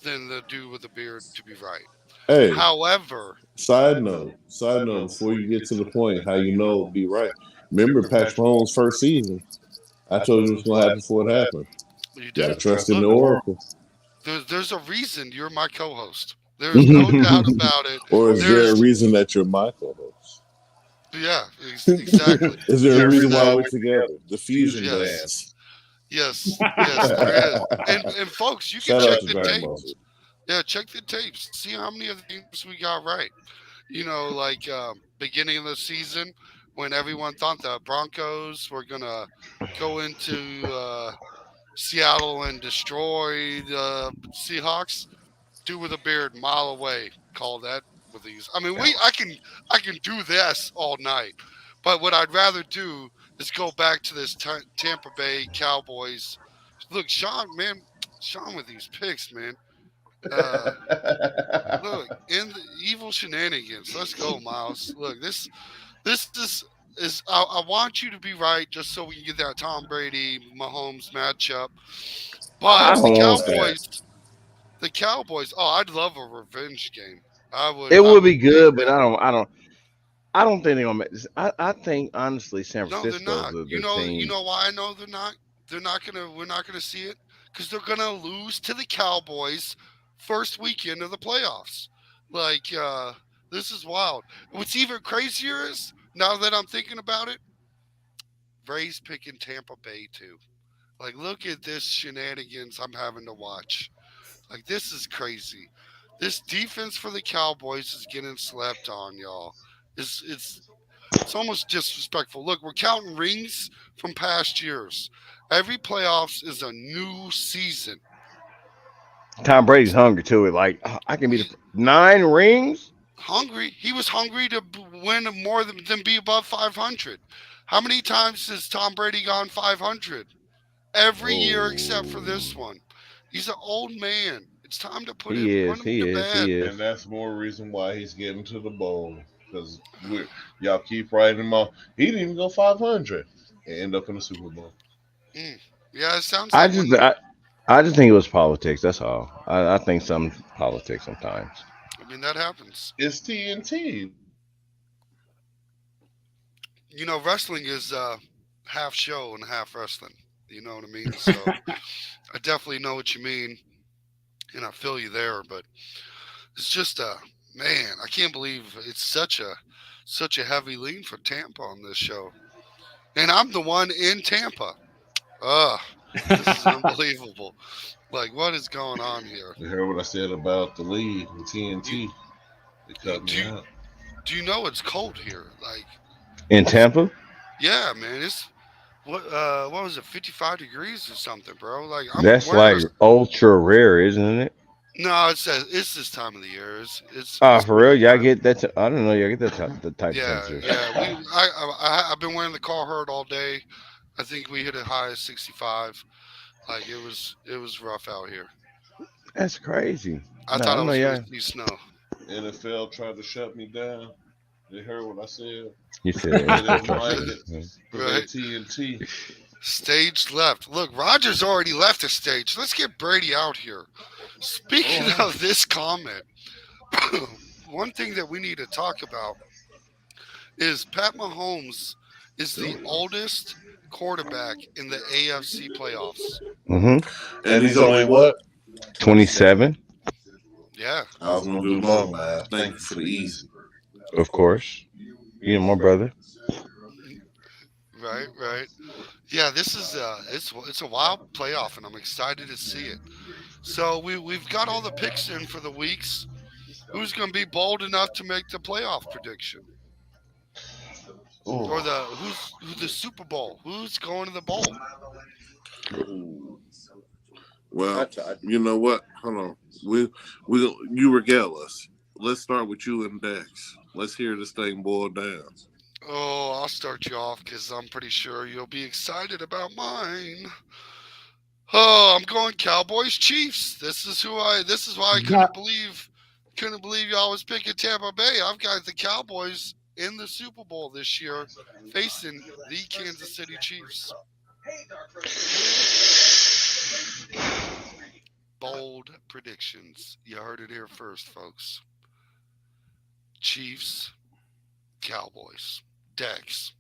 than the dude with the beard to be right. Hey, however, side note, before you get to the point, how you know it'll be right. Remember Patrick Mahomes' first season? I told you it was gonna happen before it happened. You Gotta did. trust in the Oracle. There's a reason you're my co-host. There's no doubt about it. Or is there a reason that you're my co-host? Yeah, exactly. Is there a reason why we're together? The fusion dance. Yes, there is. And folks, you can check the tapes. Yeah, check the tapes. See how many of the games we got right. You know, like beginning of the season when everyone thought the Broncos were gonna go into Seattle and destroy the Seahawks. Dude with a beard, mile away, call that with these. I mean, I can do this all night, but what I'd rather do is go back to this Tampa Bay Cowboys. Look, Sean with these picks, man. Look, in the evil shenanigans. Let's go, Miles. Look, this is I want you to be right just so we can get that Tom Brady Mahomes matchup. But the Cowboys. Oh, I'd love a revenge game. I would. It would be good, but I don't think they're gonna make this. I think honestly, San Francisco. No, they're not. You know why I know they're not. We're not gonna see it because they're gonna lose to the Cowboys first weekend of the playoffs. Like, this is wild. What's even crazier is, now that I'm thinking about it, Rays picking Tampa Bay too. Like, look at this shenanigans I'm having to watch. Like, this is crazy. This defense for the Cowboys is getting slept on, y'all. It's almost disrespectful. Look, we're counting rings from past years. Every playoffs is a new season. Tom Brady's hungry too. Like I can be the 9 rings. Hungry. He was hungry to win more than be above 500. How many times has Tom Brady gone 500? Every year except for this one. He's an old man. It's time to put him to bed. And that's more reason why he's getting to the bowl. Because y'all keep writing him off. He didn't even go 500 and end up in the Super Bowl. Yeah, it sounds like I just think it was politics. That's all. I think some politics sometimes. I mean, that happens. It's TNT. You know, wrestling is half show and half wrestling. You know what I mean? So I definitely know what you mean, and I feel you there. But it's just man, I can't believe it's such a heavy lean for Tampa on this show, and I'm the one in Tampa. This is unbelievable. Like, what is going on here? You heard what I said about the league and TNT. They cut me out. Do you know it's cold here? Like in Tampa? Yeah, man. It's what was it, 55 degrees or something, bro? Like that's like ultra rare, isn't it? No, it's this time of the year. It's for real? Y'all get that? I don't know. Y'all get that the type of temperature. Yeah. I've been wearing the Carhartt all day. I think we hit a high of 65. Like it was rough out here. That's crazy. I thought it was going to be snow. NFL tried to shut me down. They heard what I said. You said they didn't like it. Right. TNT. Stage left. Look, Rodgers already left the stage. Let's get Brady out here. Speaking of this comment, one thing that we need to talk about is Pat Mahomes is the oldest quarterback in the AFC playoffs. Mm-hmm. And he's only what? 27. Yeah. I was gonna do long math. Thank you for the easy. Of course. You know my brother. Right. Yeah, this is it's a wild playoff, and I'm excited to see it. So we've got all the picks in for the weeks. Who's going to be bold enough to make the playoff prediction? Or who's the Super Bowl? Who's going to the bowl? Well, you know what? Hold on. You regale us. Let's start with you and Dex. Let's hear this thing boil down. Oh, I'll start you off because I'm pretty sure you'll be excited about mine. Oh, I'm going Cowboys Chiefs. This is why I couldn't believe y'all was picking Tampa Bay. I've got the Cowboys in the Super Bowl this year facing the Kansas City Chiefs. Bold predictions. You heard it here first, folks. Chiefs, Cowboys. Dex.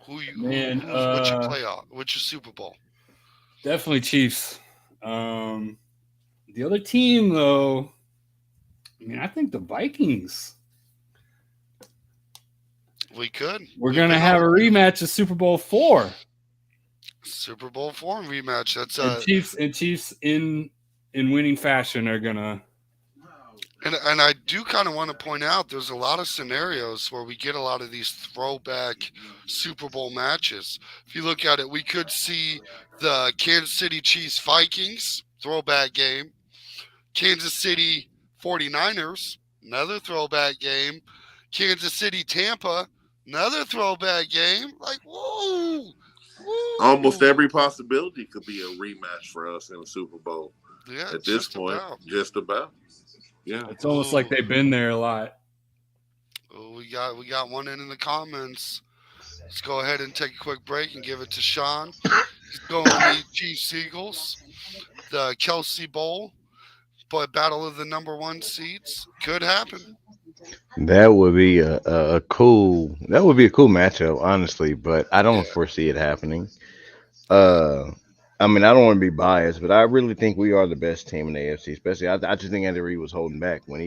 What's your playoff? What's your Super Bowl? Definitely Chiefs. The other team, though, I think the Vikings. We're going to have a rematch of Super Bowl IV. Super Bowl IV rematch. That's Chiefs in winning fashion are going to. And I do kind of want to point out there's a lot of scenarios where we get a lot of these throwback Super Bowl matches. If you look at it, we could see the Kansas City Chiefs Vikings throwback game, Kansas City 49ers, another throwback game, Kansas City Tampa, another throwback game. Like, whoa. Almost every possibility could be a rematch for us in the Super Bowl. Yeah, at this point, just about. Yeah, it's almost like they've been there a lot. Oh, we got one in the comments. Let's go ahead and take a quick break and give it to Sean. He's going to the Chiefs Eagles, the Kelsey Bowl, but battle of the number 1 seeds could happen. That would be a cool matchup, honestly, but I don't foresee it happening. I mean, I don't want to be biased, but I really think we are the best team in the AFC. Especially, I just think Andy Reid was holding back when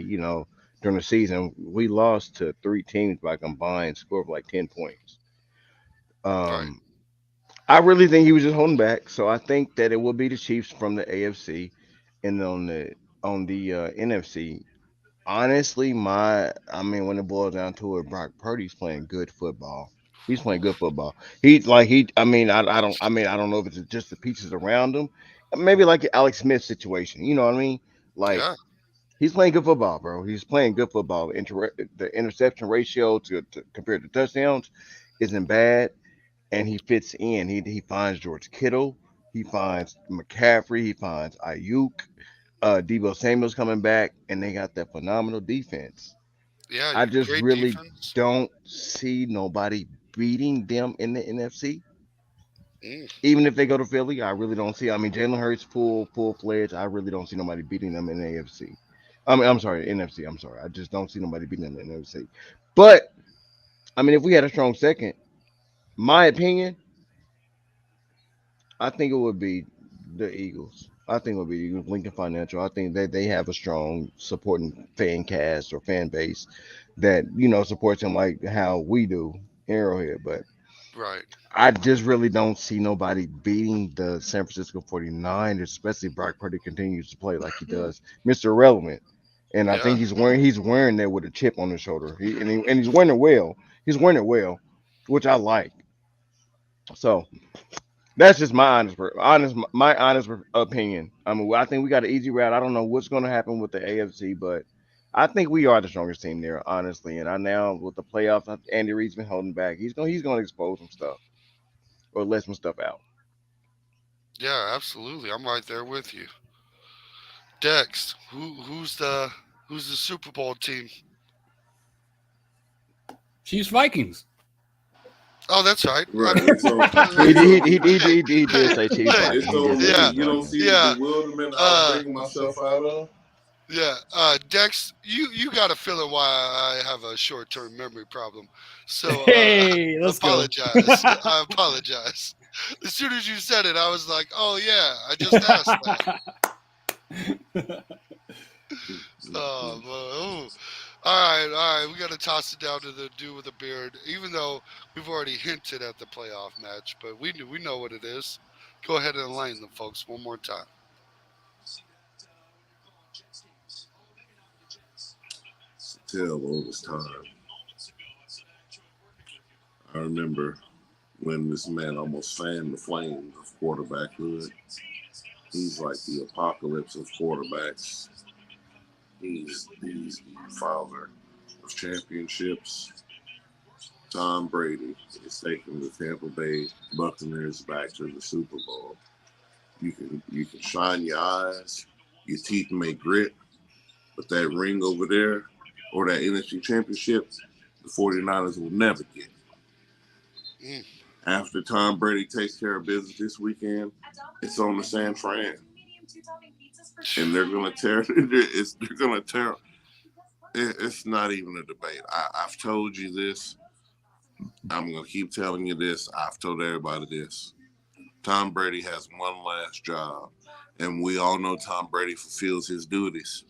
during the season we lost to three teams by combined score of like 10 points. Right. Um, I really think he was just holding back. So I think that it will be the Chiefs from the AFC, and on the NFC. Honestly, I mean, when it boils down to it, Brock Purdy's playing good football. He's playing good football. I mean, I don't know if it's just the pieces around him. Maybe like the Alex Smith situation. You know what I mean? Like Yeah. he's playing good football, bro. He's playing good football. The interception ratio to compared to touchdowns isn't bad, and he fits in. He finds George Kittle. He finds McCaffrey. He finds Ayuk. Debo Samuel's coming back, and they got that phenomenal defense. Yeah. I just Great really defense. don't see nobody beating them in the NFC. Mm. Even if they go to Philly, I really don't see. I mean, Jalen Hurts full fledged. I really don't see nobody beating them in the AFC. I mean, I'm sorry, NFC. I'm sorry. I just don't see nobody beating them in the NFC. But I mean, if we had a strong second, my opinion, I think it would be the Eagles. I think it would be Eagles, Lincoln Financial. I think they have a strong supporting fan cast or fan base that supports them like how we do Arrowhead. But Right. I just really don't see nobody beating the San Francisco 49ers, especially Brock Purdy continues to play like he does, Mr. Relevant. And I Yeah. think he's wearing that with a chip on his shoulder. And he's wearing it well. He's wearing it well, which I like. So that's just my honest opinion. I mean, I think we got an easy route. I don't know what's going to happen with the AFC, but I think we are the strongest team there, honestly. And I now with the playoffs, Andy Reid's been holding back. He's going to expose some stuff or let some stuff out. Yeah. Absolutely. I'm right there with you. Dex, who's the Super Bowl team? Chiefs Vikings. Oh, that's right. Right. So He did say Chiefs Hey, Vikings. it's He did those say yeah, little, Chiefs you don't Vikings. see yeah. the bewilderment I was Uh, bringing myself out of. yeah. Dex, you got a feeling why I have a short-term memory problem. So, Hey, let's go. apologize. I apologize. As soon as you said it, I was like, oh yeah, I just asked that. Oh, well, ooh. All right. We got to toss it down to the dude with the beard, even though we've already hinted at the playoff match, but we know what it is. Go ahead and enlighten them, folks, one more time. Tell all this time. I remember when this man almost fanned the flames of quarterbackhood. He's like the apocalypse of quarterbacks. He's the father of championships. Tom Brady is taking the Tampa Bay Buccaneers back to the Super Bowl. You can shine your eyes, your teeth may grit, but that ring over there or that NFC championship, the 49ers will never get. Mm. After Tom Brady takes care of business this weekend, it's on the San Fran. And they're gonna tear they're gonna tear it's not even a debate. I've told you this. I'm gonna keep telling you this. I've told everybody this. Tom Brady has one last job, and we all know Tom Brady fulfills his duties.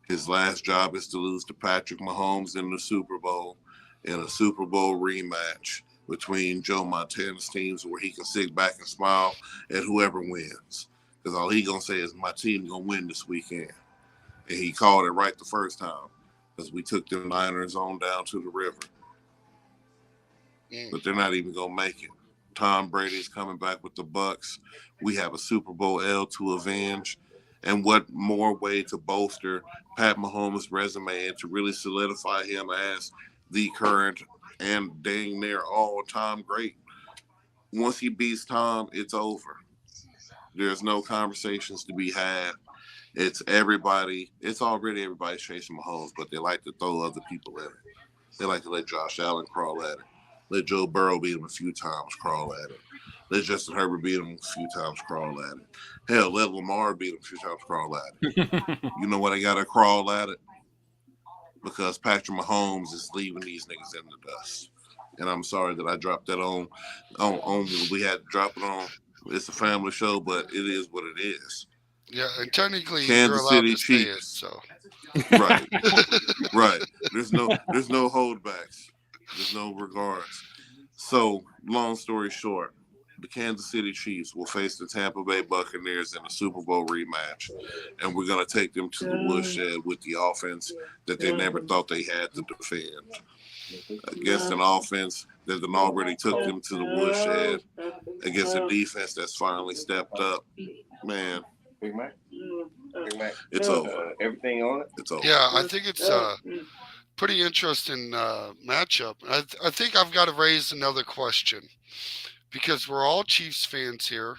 His last job is to lose to Patrick Mahomes in the Super Bowl in a Super Bowl rematch between Joe Montana's teams where he can sit back and smile at whoever wins. Because all he gonna say is my team gonna win this weekend. And he called it right the first time. Because we took the Niners on down to the river. Mm. But they're not even gonna make it. Tom Brady's coming back with the Bucks. We have a Super Bowl L to avenge. And what more way to bolster Pat Mahomes' resume and to really solidify him as the current and dang near all-time great. Once he beats Tom, it's over. There's no conversations to be had. It's everybody. It's already everybody chasing Mahomes, but they like to throw other people in it. They like to let Josh Allen crawl at it. Let Joe Burrow beat him a few times, crawl at it. Let Justin Herbert beat him a few times, crawl at it. Hell, let Lamar beat him a few times, crawl at it. You know why they got to crawl at it? Because Patrick Mahomes is leaving these niggas in the dust. And I'm sorry that I dropped that on we had to drop it on It's a family show, but it is what it is. Yeah, and technically you're Kansas allowed City to say it. Chiefs. So Right, right. There's no holdbacks. There's no regards. So, long story short, the Kansas City Chiefs will face the Tampa Bay Buccaneers in a Super Bowl rematch, and we're going to take them to the woodshed with the offense that they never thought they had to defend against an offense that then already took them to the woodshed against a defense that's finally stepped up. Man, Big Mac. Big Mac. it's over. Everything on it. It's over. yeah, I think it's a pretty interesting matchup. I think I've got to raise another question because we're all Chiefs fans here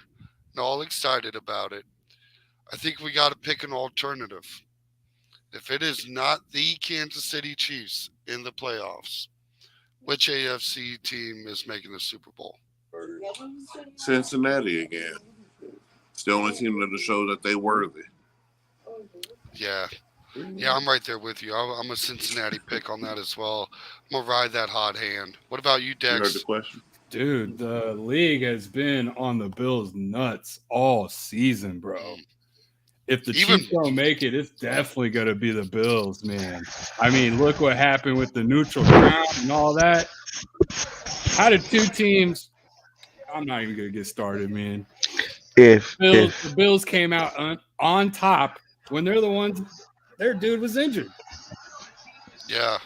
and all excited about it. I think we got to pick an alternative. If it is not the Kansas City Chiefs in the playoffs, which AFC team is making the Super Bowl? Cincinnati again. It's the only team that'll show that they worthy. Yeah. Yeah, I'm right there with you. I'm a Cincinnati pick on that as well. I'm going to ride that hot hand. What about you, You heard Dex? the question? Dude, the league has been on the Bills nuts all season, bro. If the Even- Chiefs don't make it, it's definitely going to be the Bills, man. I mean, look what happened with the neutral ground and all that. How did two teams – I'm not even going to get started, man. The Bills came out on top when they're the ones – their dude was injured. Yeah.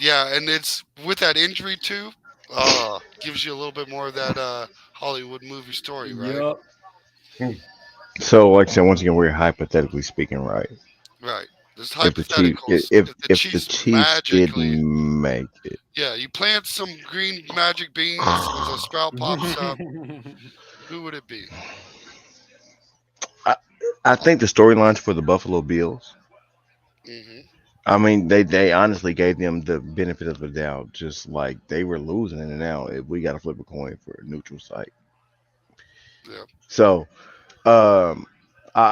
Yeah, and it's with that injury too, gives you a little bit more of that Hollywood movie story, right? Yup. So, like I said, once again, we're hypothetically speaking, right? Right. There's If the Chiefs, hypotheticals. if the Chiefs Chiefs magically, didn't make it, yeah, you plant some green magic beans with a sprout pops up. Who would it be? I think the storylines for the Buffalo Bills. Hmm. I mean, they honestly gave them the benefit of the doubt, just like they were losing in and out. We got to flip a coin for a neutral site. Yeah. So, I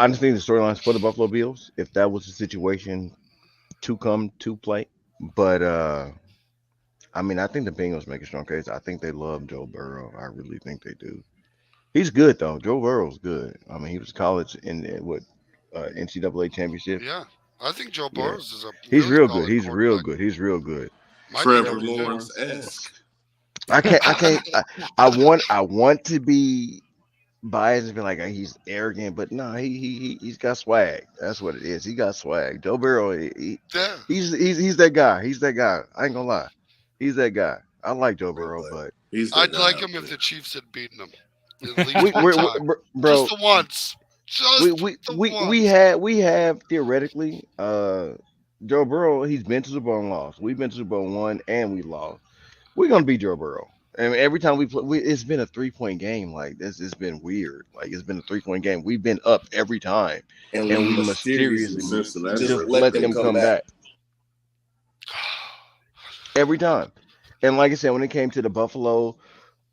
understand the storylines for the Buffalo Bills, if that was the situation to come to play. But I mean, I think the Bengals make a strong case. I think they love Joe Burrow. I really think they do. He's good though. Joe Burrow's good. I mean, he was college in what NCAA championship. Yeah. I think Joe Yeah. Burrows is a He's really real solid good. He's real quarterback. good. He's real good. Might be Trevor really good. Lawrence-esque. I want to be biased and be like he's arrogant, but no, he's got swag. That's what it is. He got swag. Joe Burrow, Yeah. he's that guy. He's that guy. I ain't gonna lie. He's that guy. I like Joe Burrow, but He's I'd the like guy. him if the Chiefs had beaten him. At least we're, one time. bro, Just the once. Just we the once. we have theoretically Joe Burrow. He's been to Super Bowl and lost. We've been to Super Bowl one and we lost. We're gonna beat Joe Burrow. I mean, every time we play, it's been a 3-point game. Like this, it's been weird. Like it's been a 3-point game. We've been up every time, and we mysteriously Cincinnati just let them come back every time. And like I said, when it came to the Buffalo,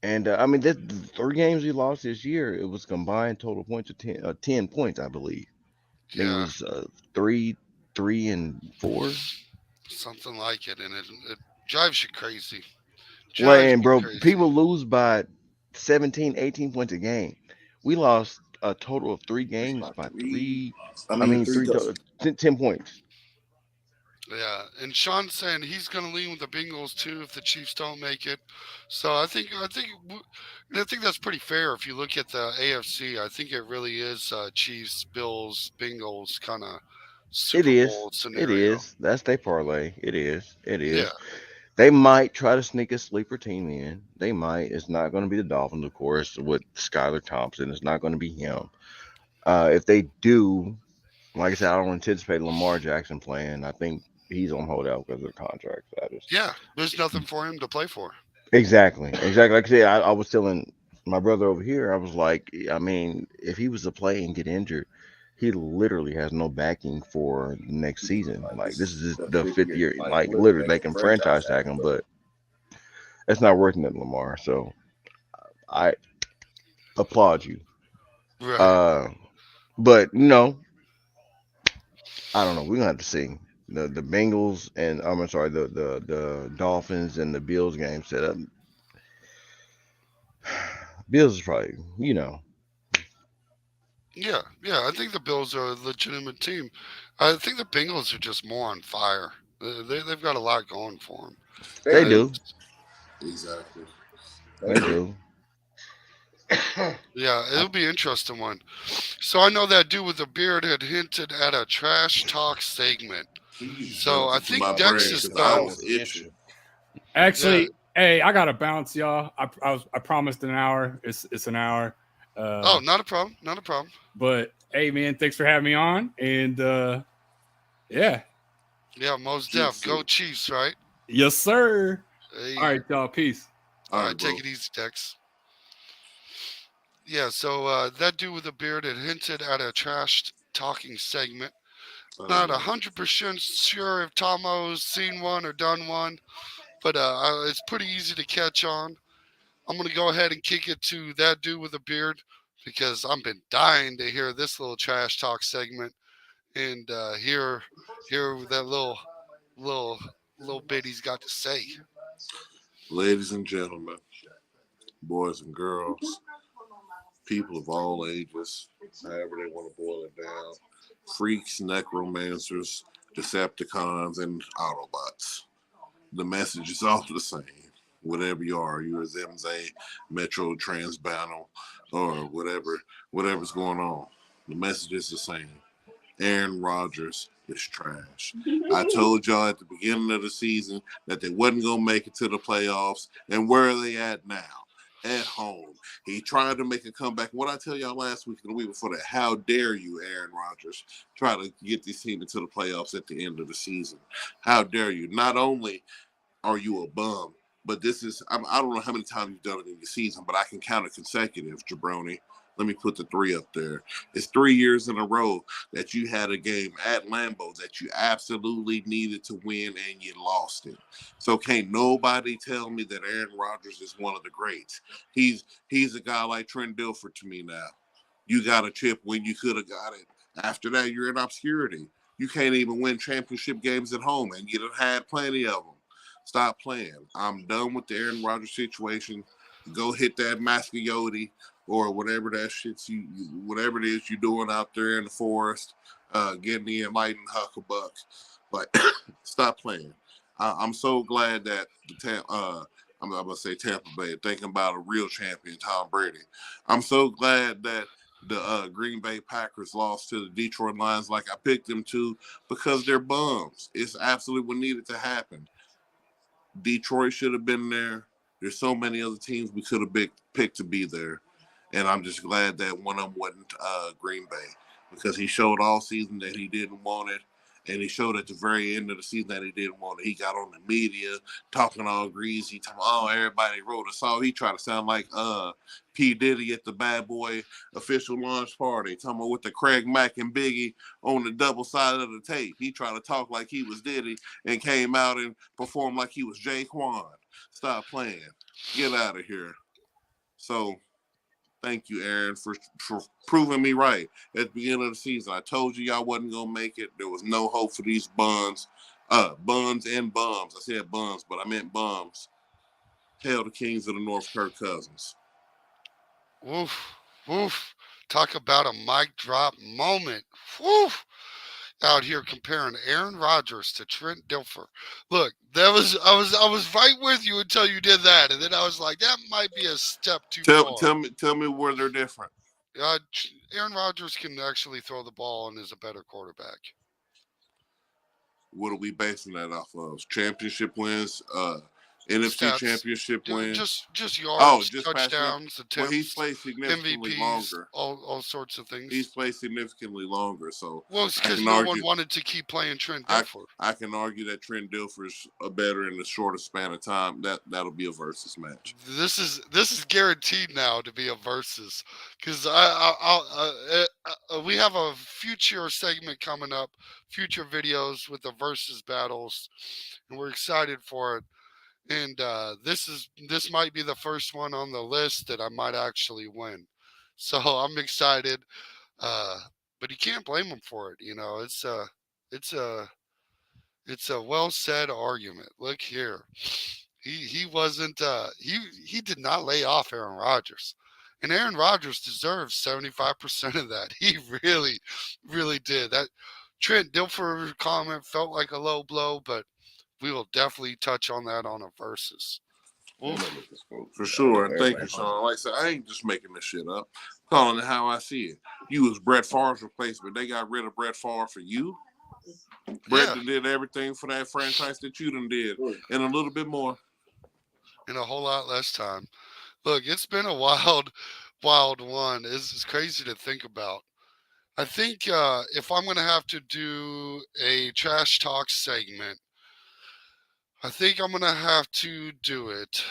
and I mean, the 3 games we lost this year, it was combined total points of 10 points, I believe. I think it Yeah, was 3, 3, and 4. something like it, and it drives you crazy. Well, Drives and you bro, crazy. people lose by 17, 18 points a game. We lost a total of 3 games by 3. I mean, 10 points. Yeah, and Sean's saying he's going to lean with the Bengals too if the Chiefs don't make it. So I think that's pretty fair. If you look at the AFC, I think it really is Chiefs, Bills, Bengals kind of Super It is. Bowl It scenario. is. That's their parlay. It is. It is. Yeah, They might try to sneak a sleeper team in. They might. It's not going to be the Dolphins, of course, with Skylar Thompson. It's not going to be him. If they do, like I said, I don't anticipate Lamar Jackson playing. I think he's on holdout because of the contract status. yeah. There's nothing for him to play for. Exactly. Exactly. Like I said, I was telling my brother over here, I was like, I mean, if he was to play and get injured, he literally has no backing for next season. Like this is the 5th year. Like literally, they can franchise tag him, but it's not working at Lamar. So I applaud you. Right. But no, I don't know. We're gonna have to see. The Bengals and I'm sorry, the Dolphins and the Bills game set up. Bills is probably, Yeah, I think the Bills are a legitimate team. I think the Bengals are just more on fire. They've got a lot going for them. They I, do. exactly. They do. Yeah, I, it'll be an interesting one. So I know that dude with the beard had hinted at a trash talk segment. So I Something to think my Dex brain is because I done. was itching. Yeah. Actually, hey, I gotta bounce, y'all. I promised an hour. It's an hour. Oh, not a problem. Not a problem. But hey, man, thanks for having me on. And yeah, Yeah, most def. Go Chiefs, right? yes, sir. Hey, All right, y'all. Peace. all All right, right, bro. take it easy, Dex. Yeah, so that dude with the beard had hinted at a trash talking segment. Not 100% sure if Tomo's seen one or done one, but it's pretty easy to catch on. I'm going to go ahead and kick it to that dude with the beard because I've been dying to hear this little trash talk segment and hear that little little bit he's got to say. Ladies and gentlemen, boys and girls, people of all ages, however they want to boil it down, freaks, necromancers, Decepticons, and Autobots. The message is all the same. Whatever you are, you're a Zemze, Metro Transbanal, or whatever's going on. The message is the same. Aaron Rodgers is trash. I told y'all at the beginning of the season that they wasn't gonna make it to the playoffs, and where are they at now? At home. He tried to make a comeback. What I tell y'all last week and the week before that, how dare you, Aaron Rodgers, try to get this team into the playoffs at the end of the season? How dare you? Not only are you a bum, but this is, I don't know how many times you've done it in the season, but I can count it consecutive, Jabroni. Let me put the 3 up there. It's 3 years in a row that you had a game at Lambeau that you absolutely needed to win and you lost it. So can't nobody tell me that Aaron Rodgers is one of the greats. He's a guy like Trent Dilfer to me now. You got a chip when you could have got it. After that, you're in obscurity. You can't even win championship games at home, and you done had plenty of them. Stop playing. I'm done with the Aaron Rodgers situation. Go hit that mascoyote or whatever that shit's whatever it is you're doing out there in the forest, getting the enlightened hucklebuck. But stop playing. I'm so glad that I'm gonna say Tampa Bay, thinking about a real champion, Tom Brady. I'm so glad that the Green Bay Packers lost to the Detroit Lions like I picked them to because they're bums. It's absolutely what needed to happen. Detroit should have been there. There's so many other teams we could have picked to be there. And I'm just glad that one of them wasn't Green Bay because he showed all season that he didn't want it. And he showed at the very end of the season that he didn't want it. He got on the media talking all greasy, talking, oh, everybody wrote us off. He tried to sound like P. Diddy at the Bad Boy official launch party, talking about with the Craig Mack and Biggie on the double side of the tape. He tried to talk like he was Diddy and came out and performed like he was Jaquan. Stop playing. Get out of here. So thank you, Aaron, for proving me right at the beginning of the season. I told you y'all wasn't gonna make it. There was no hope for these buns and bums. I said buns, but I meant bums. Hail the Kings of the North, Kirk Cousins. Woof, woof. Talk about a mic drop moment. Woof. Out here comparing Aaron Rodgers to Trent Dilfer. Look, I was right with you until you did that, and then I was like, that might be a step too far. Tell me where they're different. Aaron Rodgers can actually throw the ball and is a better quarterback. What are we basing that off of? Championship wins, NFC Stats. Championship wins. Just yards, just touchdowns, attempts, well, he's played significantly MVPs, longer. all sorts of things. He's played significantly longer, so well, it's because no one wanted to keep playing Trent Dilfer. I can argue that Trent Dilfer's better in the shortest span of time. That'll be a versus match. This is guaranteed now to be a versus because we have a future segment coming up, future videos with the versus battles, and we're excited for it. And this might be the first one on the list that I might actually win. So I'm excited. But you can't blame him for it. You know, it's a well said argument. Look here. He wasn't he did not lay off Aaron Rodgers. And Aaron Rodgers deserves 75% of that. He really, really did. That Trent Dilfer comment felt like a low blow, but we will definitely touch on that on a versus. For sure. And thank you, Sean. Like I said, I ain't just making this shit up. Calling it how I see it. You was Brett Favre's replacement. They got rid of Brett Favre for you. Brett did everything for that franchise that you done did, and a little bit more. In a whole lot less time. Look, it's been a wild one. It's crazy to think about. I think if I'm going to have to do a trash talk segment, I think I'm going to have to do it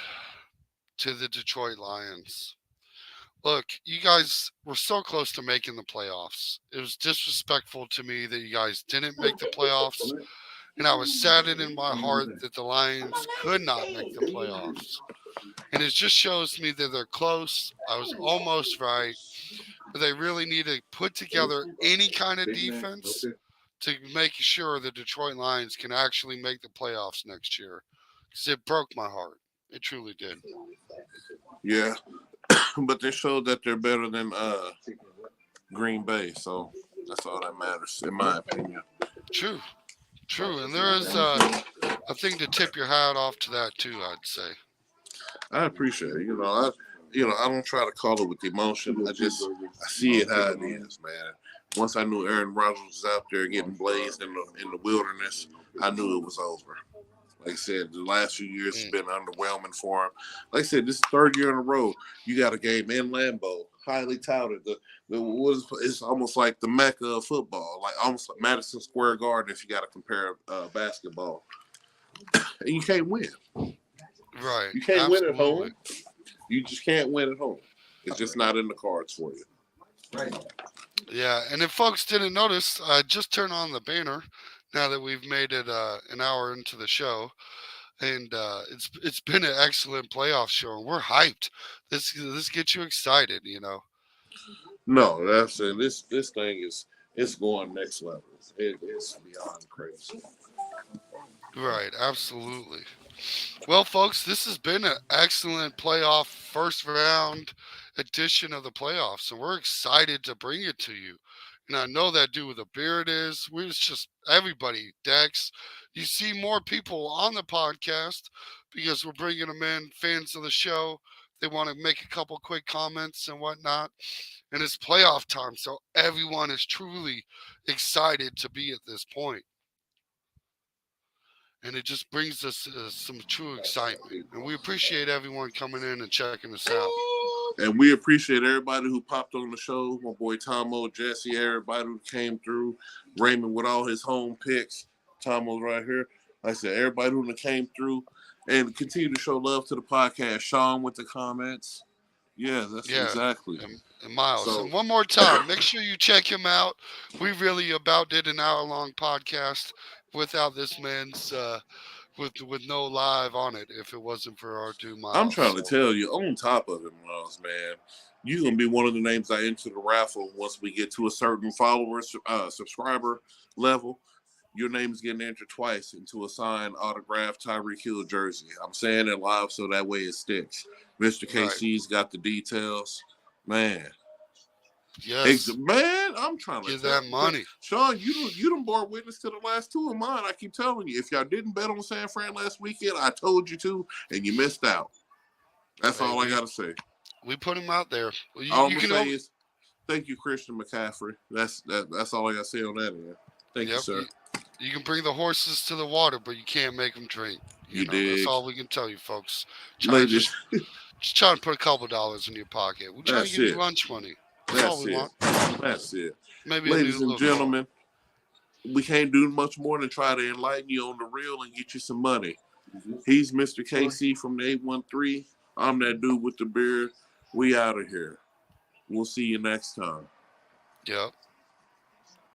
to the Detroit Lions. Look, you guys were so close to making the playoffs. It was disrespectful to me that you guys didn't make the playoffs. And I was saddened in my heart that the Lions could not make the playoffs. And it just shows me that they're close. I was almost right. But they really need to put together any kind of defense to make sure the Detroit Lions can actually make the playoffs next year. Because it broke my heart. It truly did. Yeah. But they showed that they're better than Green Bay. So that's all that matters, in my opinion. True. And there is a thing to tip your hat off to that, too, I'd say. I appreciate it. I don't try to call it with emotion. I see it how it is, man. Once I knew Aaron Rodgers was out there getting blazed in the wilderness, I knew it was over. Like I said, the last few years has been underwhelming for him. Like I said, this is the third year in a row. You got a game in Lambeau, highly touted. It's almost like the mecca of football, like almost like Madison Square Garden if you got to compare basketball. And you can't win. Right. You can't win at home. You just can't win at home. It's just not in the cards for you. Right. Yeah, and if folks didn't notice, just turn on the banner now that we've made it an hour into the show. And it's been an excellent playoff show, and we're hyped. This gets you excited, No, that's it. This thing it's going next level. It's beyond crazy. Right, absolutely. Well, folks, this has been an excellent playoff first round edition of the playoffs, and we're excited to bring it to you. And I know that dude with a beard is. It's just everybody, Dex. You see more people on the podcast because we're bringing them in, fans of the show. They want to make a couple quick comments and whatnot. And it's playoff time, so everyone is truly excited to be at this point. And it just brings us some true excitement. And we appreciate everyone coming in and checking us out. And we appreciate everybody who popped on the show. My boy Tomo, Jesse, everybody who came through. Raymond with all his home picks. Tomo's right here. Like I said, everybody who came through. And continue to show love to the podcast. Sean with the comments. Yeah, exactly. And Miles. So, and one more time, make sure you check him out. We really about did an hour-long podcast without this man's with no live on it if it wasn't for our two Miles. I'm trying to tell you, on top of it, Miles, man, you're going to be one of the names I enter the raffle once we get to a certain follower, subscriber level. Your name's getting entered twice into a signed autographed Tyreek Hill jersey. I'm saying it live so that way it sticks. Mr. KC's got the details. Man. Yes. Man, I'm trying to get that money. Sean, you done bore witness to the last two of mine. I keep telling you, if y'all didn't bet on San Fran last weekend, I told you to, and you missed out. That's all I got to say. We put him out there. All I'm going to say is thank you, Christian McCaffrey. That's all I got to say on that end. Thank you, sir. You can bring the horses to the water, but you can't make them drink. You know, dig. That's all we can tell you, folks. Ladies. Just trying to put a couple dollars in your pocket. We're trying to give you lunch money. That's all we want. That's it. Maybe ladies and gentlemen, we can't do much more than try to enlighten you on the real and get you some money. He's Mr. KC from the 813. I'm that dude with the beard. We out of here. We'll see you next time. Yep.